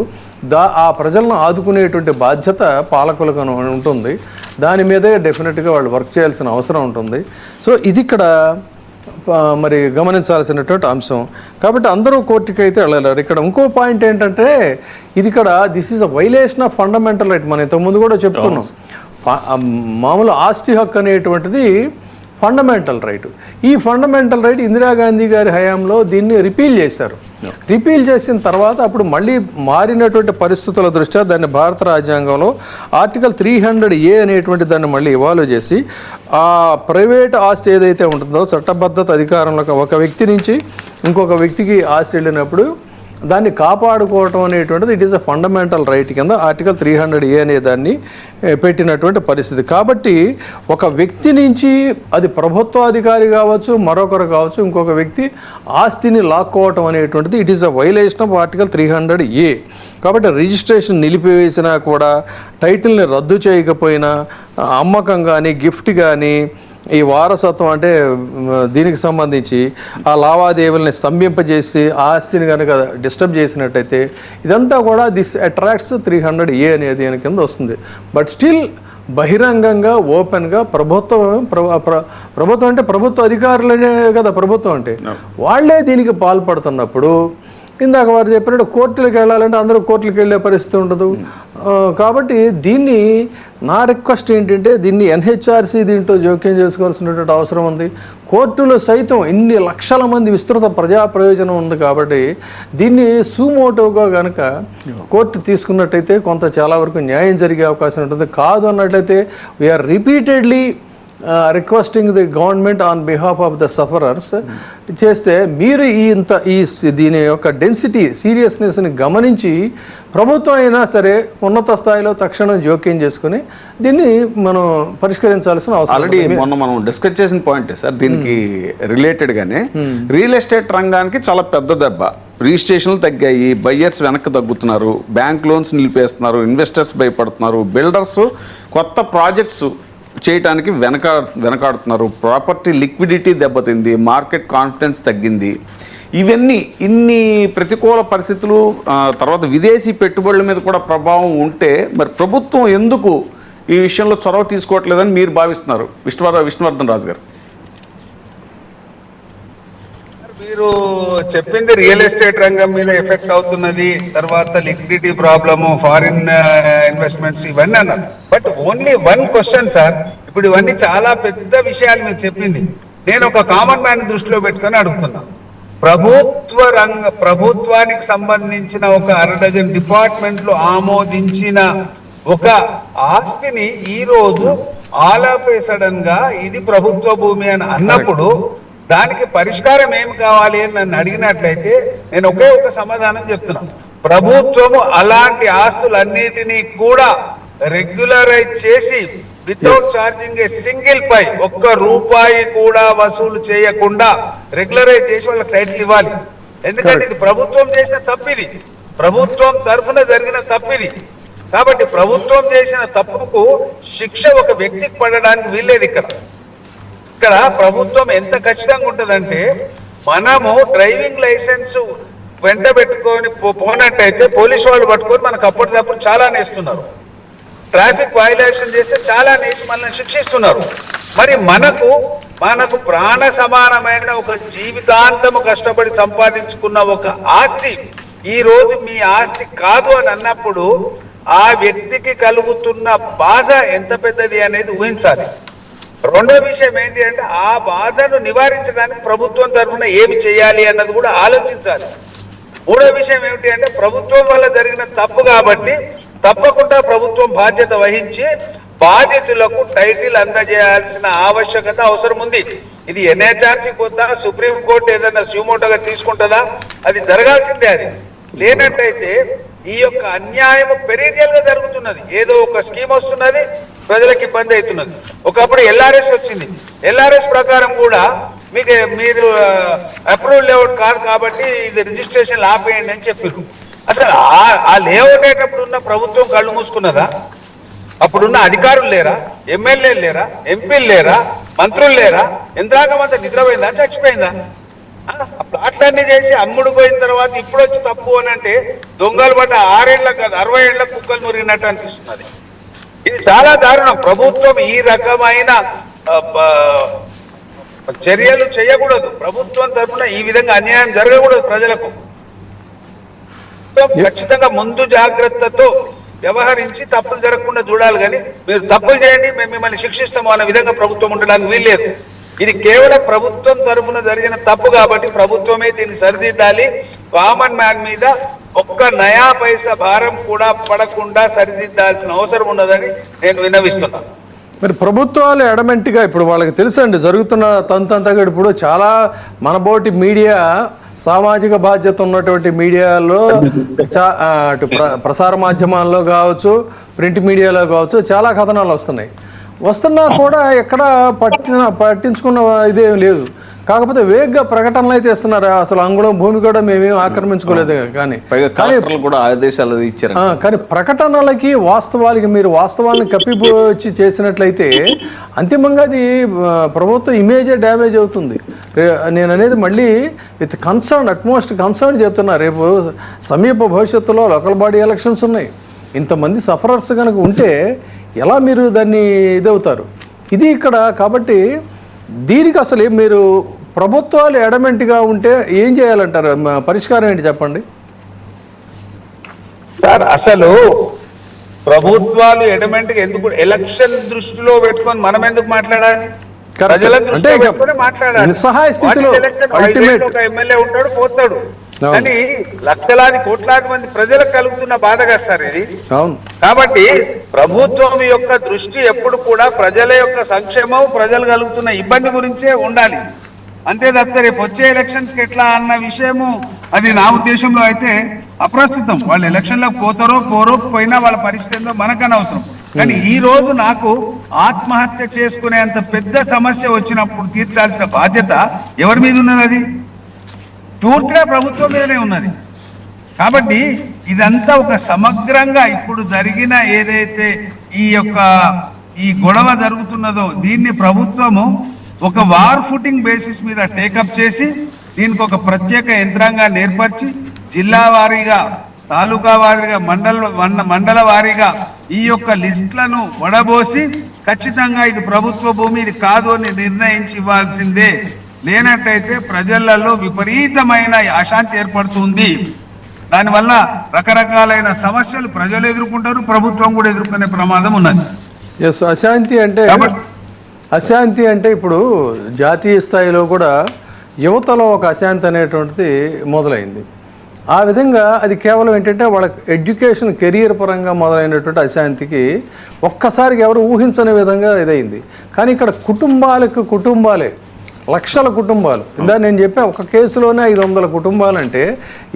ఆ ప్రజలను ఆదుకునేటువంటి బాధ్యత పాలకులకు ఉంటుంది. దాని మీదే డెఫినెట్గా వాళ్ళు వర్క్ చేయాల్సిన అవసరం ఉంటుంది. సో ఇది ఇక్కడ మరి గమనించాల్సినటువంటి అంశం. కాబట్టి అందరూ కోర్టుకి అయితే వెళ్ళలేరు. ఇక్కడ ఇంకో పాయింట్ ఏంటంటే ఇది ఇక్కడ this is a violation of fundamental right. మనం ఇంతకుముందు కూడా చెప్పుకున్నాం, మామూలు ఆస్తి హక్కు అనేటువంటిది ఫండమెంటల్ రైట్. ఈ ఫండమెంటల్ రైట్ ఇందిరాగాంధీ గారి హయాంలో దీన్ని రిపీల్ చేశారు. రిపీల్ చేసిన తర్వాత అప్పుడు మళ్ళీ మారినటువంటి పరిస్థితుల దృష్ట్యా దాన్ని భారత రాజ్యాంగంలో ఆర్టికల్ 300A అనేటువంటి దాన్ని మళ్ళీ ఇవాల్వ్ చేసి ఆ ప్రైవేట్ ఆస్తి ఏదైతే ఉంటుందో చట్టబద్ధత అధికారంలో ఒక వ్యక్తి నుంచి ఇంకొక వ్యక్తికి ఆస్తి వెళ్ళినప్పుడు దాన్ని కాపాడుకోవటం అనేటువంటిది it is a fundamental right కింద ఆర్టికల్ 300A అనే దాన్ని పెట్టినటువంటి పరిస్థితి. కాబట్టి ఒక వ్యక్తి నుంచి అది ప్రభుత్వాధికారి కావచ్చు, మరొకరు కావచ్చు, ఇంకొక వ్యక్తి ఆస్తిని లాక్కోవటం అనేటువంటిది it is a violation of article 300A. కాబట్టి రిజిస్ట్రేషన్ నిలిపివేసినా కూడా, టైటిల్ని రద్దు చేయకపోయినా, అమ్మకం కానీ గిఫ్ట్ కానీ ఈ వారసత్వం అంటే దీనికి సంబంధించి ఆ లావాదేవీలని స్తంభింపజేసి ఆ ఆస్తిని కనుక డిస్టర్బ్ చేసినట్టయితే ఇదంతా కూడా దిస్ అట్రాక్ట్స్ 300A అనేది దాని కింద వస్తుంది. బట్ స్టిల్ బహిరంగంగా ఓపెన్గా ప్రభుత్వం అంటే ప్రభుత్వ అధికారులనే కదా ప్రభుత్వం అంటే వాళ్ళే దీనికి పాల్పడుతున్నప్పుడు ఇందాక వారు చెప్పినట్టు కోర్టులకు వెళ్ళాలంటే అందరూ కోర్టులకు వెళ్ళే పరిస్థితి ఉండదు. కాబట్టి దీన్ని నా రిక్వెస్ట్ ఏంటంటే దీన్ని ఎన్హెచ్ఆర్సీ దీంట్లో జోక్యం చేసుకోవాల్సినటువంటి అవసరం ఉంది. కోర్టులో సైతం ఇన్ని లక్షల మంది విస్తృత ప్రజా ప్రయోజనం ఉంది కాబట్టి దీన్ని సుమోటోగా కనుక కోర్టు తీసుకున్నట్టయితే కొంత చాలా వరకు న్యాయం జరిగే అవకాశం ఉంటుంది. కాదు అన్నట్లయితే we are repeatedly requesting the government on behalf of the sufferers చేస్తే మీరు దీని యొక్క డెన్సిటీ సీరియస్నెస్ని గమనించి ప్రభుత్వం అయినా సరే ఉన్నత స్థాయిలో తక్షణం జోక్యం చేసుకుని దీన్ని మనం పరిష్కరించాల్సిన అవసరం. ఆల్రెడీ మొన్న మనం డిస్కస్ చేసిన పాయింట్ సార్, దీనికి రిలేటెడ్గానే రియల్ ఎస్టేట్ రంగానికి చాలా పెద్ద దెబ్బ. రిజిస్ట్రేషన్లు తగ్గాయి, బయ్యర్స్ వెనక్కి తగ్గుతున్నారు, బ్యాంక్ లోన్స్ నిలిపేస్తున్నారు, ఇన్వెస్టర్స్ భయపడుతున్నారు, బిల్డర్స్ కొత్త ప్రాజెక్ట్స్ చేయడానికి వెనకాడుతున్నారు, ప్రాపర్టీ లిక్విడిటీ దెబ్బతింది, మార్కెట్ కాన్ఫిడెన్స్ తగ్గింది. ఇన్ని ప్రతికూల పరిస్థితులు తర్వాత విదేశీ పెట్టుబడుల మీద కూడా ప్రభావం ఉంటే మరి ప్రభుత్వం ఎందుకు ఈ విషయంలో చొరవ తీసుకోవట్లేదని మీరు భావిస్తున్నారు విష్ణువర్ధన్ రాజు గారు? మీరు చెప్పింది రియల్ ఎస్టేట్ రంగం మీద ఎఫెక్ట్ అవుతున్నది, తర్వాత లిక్విడిటీ ప్రాబ్లము, ఫారిన్ ఇన్వెస్ట్మెంట్స్ ఇవన్నీ అన్నారు. But only one question sir, ఇప్పుడు ఇవన్నీ చాలా పెద్ద విషయాలు మీరు చెప్పింది. నేను ఒక కామన్ మ్యాన్ దృష్టిలో పెట్టుకొని అడుగుతున్నా. ప్రభుత్వానికి సంబంధించిన ఒక 6 డిపార్ట్మెంట్లు ఆమోదించిన ఒక ఆస్తిని ఈ రోజు ఆల్ ఆఫ్ ఏ సడన్ గా ఇది ప్రభుత్వ భూమి అని అన్నప్పుడు దానికి పరిష్కారం ఏమి కావాలి అని నన్ను అడిగినట్లయితే నేను ఒకే ఒక సమాధానం చెప్తున్నాను. ప్రభుత్వము అలాంటి ఆస్తులన్నిటినీ కూడా రెగ్యులరైజ్ చేసి వితౌట్ చార్జింగ్ ఏ సింగిల్ పై ₹1 కూడా వసూలు చేయకుండా రెగ్యులరైజ్ చేసి వాళ్ళకి టైటిల్ ఇవ్వాలి. ఎందుకంటే ఇది ప్రభుత్వం చేసిన తప్పిది, ప్రభుత్వం తరఫున జరిగిన తప్పిది. కాబట్టి ప్రభుత్వం చేసిన తప్పుకు శిక్ష ఒక వ్యక్తికి పడడానికి వీల్లేదు. ఇక్కడ ప్రభుత్వం ఎంత ఖచ్చితంగా ఉంటుందంటే, మనము డ్రైవింగ్ లైసెన్స్ వెంట పెట్టుకొని పోనట్టయితే పోలీసు వాళ్ళు పట్టుకొని మనకు అప్పటికప్పుడు చాలా నేస్తున్నారు. ట్రాఫిక్ వైలేషన్ చేస్తే చాలా నేసి మనల్ని శిక్షిస్తున్నారు. మరి మనకు ప్రాణ సమానమైన ఒక జీవితాంతము కష్టపడి సంపాదించుకున్న ఒక ఆస్తి ఈ రోజు మీ ఆస్తి కాదు అని అన్నప్పుడు ఆ వ్యక్తికి కలుగుతున్న బాధ ఎంత పెద్దది అనేది ఊహించాలి. రెండో విషయం ఏంటి అంటే, ఆ బాధను నివారించడానికి ప్రభుత్వం తరఫున ఏమి చేయాలి అన్నది కూడా ఆలోచించాలి. మూడో విషయం ఏమిటి అంటే, ప్రభుత్వం వల్ల జరిగిన తప్పు కాబట్టి తప్పకుండా ప్రభుత్వం బాధ్యత వహించి బాధితులకు టైటిల్ అందజేయాల్సిన ఆవశ్యకత అవసరం ఉంది. ఇది ఎన్హెచ్ఆర్సీ పోతా, సుప్రీంకోర్టు ఏదైనా సుమోటోగా తీసుకుంటుందా? అది జరగాల్సిందే. అది లేనట్టయితే ఈ యొక్క అన్యాయం పెరిగియల్ గా జరుగుతున్నది. ఏదో ఒక స్కీమ్ వస్తున్నది, ప్రజలకు ఇబ్బంది అవుతున్నది. ఒకప్పుడు ఎల్ఆర్ఎస్ వచ్చింది, ఎల్ఆర్ఎస్ ప్రకారం కూడా మీరు అప్రూవల్ లేఅవుట్ కాదు కాబట్టి ఇది రిజిస్ట్రేషన్ ఆపేయండి అని చెప్పారు. అసలు ఆ లేఅవుట్ అయ్యేటప్పుడు ఉన్న ప్రభుత్వం కళ్ళు మూసుకున్నదా? అప్పుడున్న అధికారులు లేరా? ఎమ్మెల్యేలు లేరా? ఎంపీలు లేరా? మంత్రులు లేరా? యంత్రాంగం అంతా నిద్రపోయిందా, చచ్చిపోయిందా? ప్లాట్లన్నీ చేసి అమ్ముడు పోయిన తర్వాత ఇప్పుడు వచ్చి తప్పు అని అంటే దొంగలు పడ్డ 6 ఏళ్ళకు కాదు 60 ఏళ్ళకు కుక్కలు మురిగినట్టు అనిపిస్తున్నది. ఇది చాలా దారుణం. ప్రభుత్వం ఈ రకమైన చర్యలు చేయకూడదు. ప్రభుత్వం తరఫున ఈ విధంగా అన్యాయం జరగకూడదు. ప్రజలకు ఖచ్చితంగా ముందు జాగ్రత్తతో వ్యవహరించి తప్పులు జరగకుండా చూడాలి. కానీ మీరు తప్పులు చేయండి మేము మిమ్మల్ని శిక్షిస్తాము అనే విధంగా ప్రభుత్వం ఉండడానికి వీల్లేదు. ఇది కేవలం ప్రభుత్వం తరఫున జరిగిన తప్పు కాబట్టి ప్రభుత్వమే దీన్ని సరిదిద్దాలి. కామన్ మ్యాన్ మీద ఒక్క నయా పైసా భారం కూడా పడకుండా సరిదిద్దాల్సిన అవసరం ఉన్నదని నేను విన్నవిస్తున్నాను. మరి ప్రభుత్వాలు ఎడమెంట్గా ఇప్పుడు వాళ్ళకి తెలుసండి జరుగుతున్న తంతంతగా. ఇప్పుడు చాలా మనబోటి మీడియా, సామాజిక బాధ్యత ఉన్నటువంటి మీడియాలో అటు ప్రసార మాధ్యమాల్లో కావచ్చు, ప్రింట్ మీడియాలో కావచ్చు చాలా కథనాలు వస్తున్నా కూడా ఎక్కడ పట్టించుకున్న ఇదేం లేదు. కాకపోతే వేగ్గా ప్రకటనలు అయితే ఇస్తున్నారు. అసలు అంగుళం భూమి కూడా మేమేం ఆక్రమించుకోలేదు. కానీ పైగా కలెక్టర్లు కూడా ఆదేశాలు అది ఇచ్చారు. కానీ ప్రకటనలకి వాస్తవాలకి మీరు వాస్తవాలను కప్పిపోచి చేసినట్లయితే అంతిమంగా అది ప్రభుత్వ ఇమేజే డ్యామేజ్ అవుతుంది. నేను అనేది మళ్ళీ విత్ కన్సర్న్, అట్మోస్ట్ కన్సర్న్ చెప్తున్నా. రేపు సమీప భవిష్యత్తులో లోకల్ బాడీ ఎలక్షన్స్ ఉన్నాయి. ఇంతమంది సఫరర్స్ కనుక ఉంటే ఎలా మీరు దాన్ని ఇదవుతారు? ఇది ఇక్కడ. కాబట్టి దీనికి అసలు మీరు ప్రభుత్వాలు ఎడమెంట్గా ఉంటే ఏం చేయాలంటారు? పరిష్కారం ఏంటి చెప్పండి సార్. అసలు ప్రభుత్వాలు ఎడమెంట్గా ఎందుకు, ఎలక్షన్ దృష్టిలో పెట్టుకొని మనం ఎందుకు మాట్లాడాలి? ప్రజల దృష్టిలో పెట్టుకొని మాట్లాడాలి. నిస్సహాయ స్థితిలో ఒక ఎమ్మెల్యే ఉంటాడు, పోతాడు. కానీ లక్షలాది కోట్లాది మంది ప్రజలకు కలుగుతున్న బాధగా సార్ ఇది. కాబట్టి ప్రభుత్వం యొక్క దృష్టి ఎప్పుడు కూడా ప్రజల యొక్క సంక్షేమం, ప్రజలు కలుగుతున్న ఇబ్బంది గురించే ఉండాలి. అంతే తప్ప రేపు వచ్చే ఎలక్షన్స్ కి ఎట్లా అన్న విషయము అది నా ఉద్దేశంలో అయితే అప్రస్తుతం. వాళ్ళు ఎలక్షన్లకు పోతారో పోరో, పోయినా వాళ్ళ పరిస్థితి ఏందో మనకన్నా అవసరం. కానీ ఈ రోజు నాకు ఆత్మహత్య చేసుకునేంత పెద్ద సమస్య వచ్చినప్పుడు తీర్చాల్సిన బాధ్యత ఎవరి మీద ఉన్నది? అది పూర్తిగా ప్రభుత్వం మీదనే ఉన్నది. కాబట్టి ఇదంతా ఒక సమగ్రంగా ఇప్పుడు జరిగిన ఏదైతే ఈ గొడవ జరుగుతున్నదో దీన్ని ప్రభుత్వము ఒక వార్ ఫుటింగ్ బేసిస్ మీద టేకప్ చేసి దీనికి ఒక ప్రత్యేక యంత్రాంగాన్ని ఏర్పరిచి జిల్లా వారీగా, తాలూకా వారీగా, మండల వారీగా ఈ యొక్క లిస్టులను వడబోసి ఖచ్చితంగా ఇది ప్రభుత్వ భూమి, ఇది కాదు అని నిర్ణయించి ఇవ్వాల్సిందే. లేనట్టయితే ప్రజలలో విపరీతమైన అశాంతి ఏర్పడుతుంది. దానివల్ల రకరకాలైన సమస్యలు ప్రజలు ఎదుర్కొంటారు, ప్రభుత్వం కూడా ఎదుర్కొనే ప్రమాదం ఉన్నది. ఎస్, అశాంతి అంటే ఇప్పుడు జాతీయ స్థాయిలో కూడా యువతలో ఒక అశాంతి అనేటువంటిది మొదలైంది. ఆ విధంగా అది కేవలం ఏంటంటే వాళ్ళ ఎడ్యుకేషన్, కెరియర్ పరంగా మొదలైనటువంటి అశాంతికి ఒక్కసారికి ఎవరు ఊహించని విధంగా ఇదైంది. కానీ ఇక్కడ కుటుంబాలే లక్షల కుటుంబాలు. ఇందా నేను చెప్పా, ఒక కేసులోనే 500 కుటుంబాలు అంటే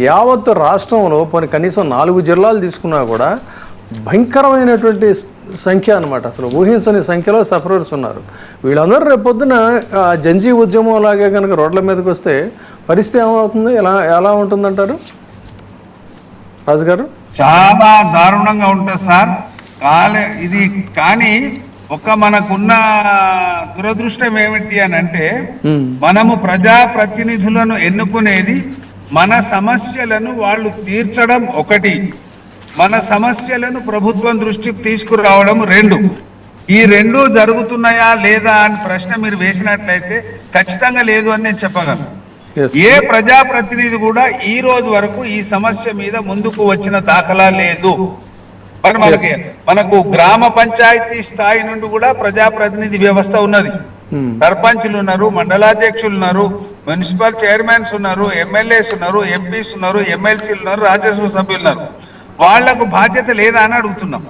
యావత్ రాష్ట్రంలో పోనీ కనీసం 4 జిల్లాలు తీసుకున్నా కూడా భయంకరమైనటువంటి సంఖ్య అనమాట. అసలు ఊహించని సంఖ్యలో సఫరర్స్ ఉన్నారు. వీళ్ళందరూ రేపొద్దున జంజీ ఉద్యమం లాగే కనుక రోడ్ల మీదకి వస్తే పరిస్థితి ఏమవుతుంది? ఎలా ఉంటుందంటారు రాజుగారు? చాలా దారుణంగా ఉంటుంది సార్. ఇది కానీ మనకున్న దురదృష్టం ఏమిటి అని అంటే, మనము ప్రజాప్రతినిధులను ఎన్నుకునేది మన సమస్యలను వాళ్ళు తీర్చడం ఒకటి, మన సమస్యలను ప్రభుత్వం దృష్టికి తీసుకురావడం రెండు. ఈ రెండు జరుగుతున్నాయా లేదా అని ప్రశ్న మీరు వేసినట్లయితే ఖచ్చితంగా లేదు అని నేను చెప్పగలను. ఏ ప్రజాప్రతినిధి కూడా ఈ రోజు వరకు ఈ సమస్య మీద ముందుకు వచ్చిన దాఖలా లేదు. మరి మనకు గ్రామ పంచాయతీ స్థాయి నుండి కూడా ప్రజాప్రతినిధి వ్యవస్థ ఉన్నది. సర్పంచులు ఉన్నారు, మండలాధ్యక్షులు ఉన్నారు, మున్సిపల్ చైర్మన్స్ ఉన్నారు, ఎమ్మెల్యేస్ ఉన్నారు, ఎంపీస్ ఉన్నారు, ఎమ్మెల్సీలు ఉన్నారు, రాజ్యసభ సభ్యులు ఉన్నారు. వాళ్లకు బాధ్యత లేదా అని అడుగుతున్నాం.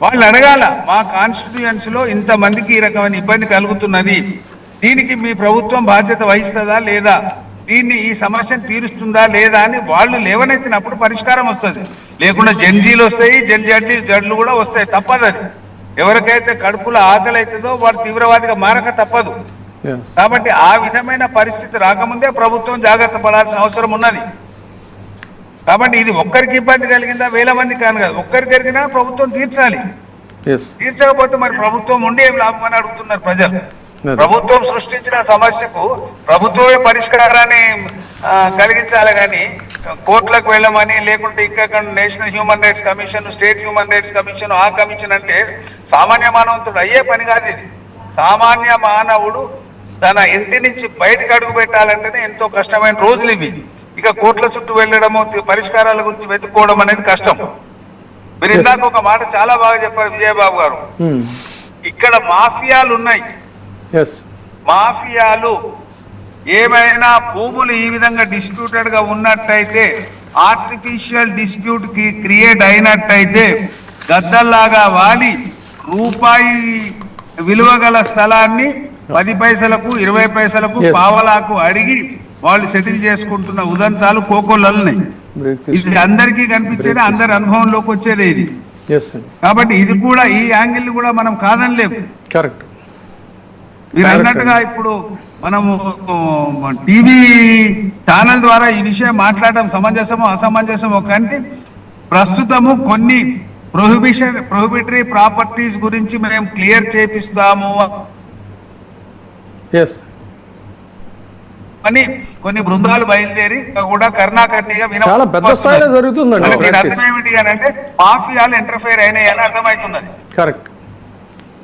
వాళ్ళు అడగాల, మా కాన్స్టిట్యూయెన్సీలో ఇంతమందికి ఈ రకమైన ఇబ్బంది కలుగుతున్నది, దీనికి మీ ప్రభుత్వం బాధ్యత వహిస్తుందా లేదా, ఈ సమస్యను తీరుస్తుందా లేదా అని వాళ్ళు లేవనెత్తినప్పుడు పరిష్కారం వస్తుంది. లేకుండా జడ్జీలు వస్తాయి, జడ్లు కూడా వస్తాయి, తప్పదని. ఎవరికైతే కడుపులో ఆకలి అవుతుందో వాడు తీవ్రవాదిగా మారక తప్పదు. కాబట్టి ఆ విధమైన పరిస్థితి రాకముందే ప్రభుత్వం జాగ్రత్త పడాల్సిన అవసరం ఉన్నది. కాబట్టి ఇది ఒక్కరికి ఇబ్బంది కలిగిందా, వేల మంది కాను కదా, ఒక్కరికి కలిగినా ప్రభుత్వం తీర్చాలి. తీర్చకపోతే మరి ప్రభుత్వం ఉండి ఏం లాభం అని అడుగుతున్నారు ప్రజలు. ప్రభుత్వం సృష్టించిన సమస్యకు ప్రభుత్వమే పరిష్కారాన్ని కలిగించాలి కానీ కోర్టులకు వెళ్ళమని, లేకుంటే ఇంకా national human rights commission, state human rights commission, ఆ కమిషన్ అంటే సామాన్య మానవుడు అయ్యే పని కాదు ఇది. సామాన్య మానవుడు తన ఇంటి నుంచి బయటకు అడుగు పెట్టాలంటేనే ఎంతో కష్టమైన రోజులు ఇవి. ఇక కోర్టుల చుట్టూ వెళ్ళడము, పరిష్కారాల గురించి వెతుక్కోవడం అనేది కష్టం. మీరు ఇందాక ఒక మాట చాలా బాగా చెప్పారు విజయబాబు గారు, ఇక్కడ మాఫియాలు ఉన్నాయి. మాఫియాలు ఏమైనా భూములు ఈ విధంగా డిస్ప్యూటెడ్ గా ఉన్నట్టయితే, ఆర్టిఫిషియల్ డిస్ప్యూట్ క్రియేట్ అయినట్టయితే గద్దల్లాగా వాలి రూపాయి విలువ గల స్థలాన్ని 10 పైసలకు 20 పైసలకు పావలాకు అడిగి వాళ్ళు సెటిల్ చేసుకుంటున్న ఉదంతాలు కోకొల్లలున్నాయి. ఇది అందరికీ కనిపించేది, అందరి అనుభవంలోకి వచ్చేదే ఇది. కాబట్టి ఇది కూడా, ఈ యాంగిల్ కూడా మనం కాదనిలేము. కరెక్ట్. మీరు అన్నట్టుగా ఇప్పుడు మనము టీవీ ఛానల్ ద్వారా ఈ విషయం మాట్లాడడం సమంజసమో అసమంజసమో కానీ ప్రస్తుతము కొన్ని ప్రొహిబిటరీ ప్రాపర్టీస్ గురించి మేము క్లియర్ చేపిస్తాము ఎస్ అని కొన్ని బృందాలు బయలుదేరి కూడా కర్ణాకర్ణిగా చాలా పెద్ద స్థాయిలో జరుగుతుందండి అంటే దీని అర్థం ఏమిటి అని అంటే మాఫియాలు ఇంటర్ఫేర్ అయినాయి అని అర్థమవుతున్నది. కరెక్ట్.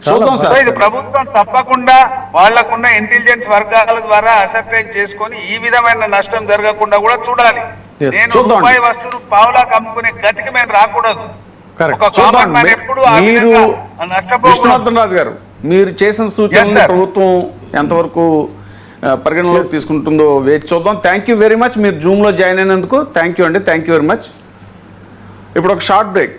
చూద్దాం సో సార్. ఇది ప్రభుత్వం తప్పకుండా వాళ్లకున్న ఇంటెలిజెన్స్ వర్గాల ద్వారా అసర్టైన్ చేసుకొని ఈ విధమైన నష్టం జరగకుండా కూడా చూడాలి. Yes. నేను చూద్దాం. రూపాయి వస్తువులు పావులాకు అమ్ముకునే గతికి మేము రాకూడదు. Correct. ఒక కామన్ మ్యాన్ ఎప్పుడు ఆ మీరు విధంగా నష్టపోకూడదు. విష్ణువర్ధన్ రాజు గారు, మీరు చేసిన సూచనలు Yes, sir. ప్రభుత్వం ఎంతవరకు పరిగణలోకి తీసుకుంటుందో వేచి చూద్దాం. Thank you very much. మీరు జూమ్లో జాయిన్ అయినందుకు థ్యాంక్ యూ అండి. Thank you very much. ఇప్పుడు ఒక షార్ట్ బ్రేక్.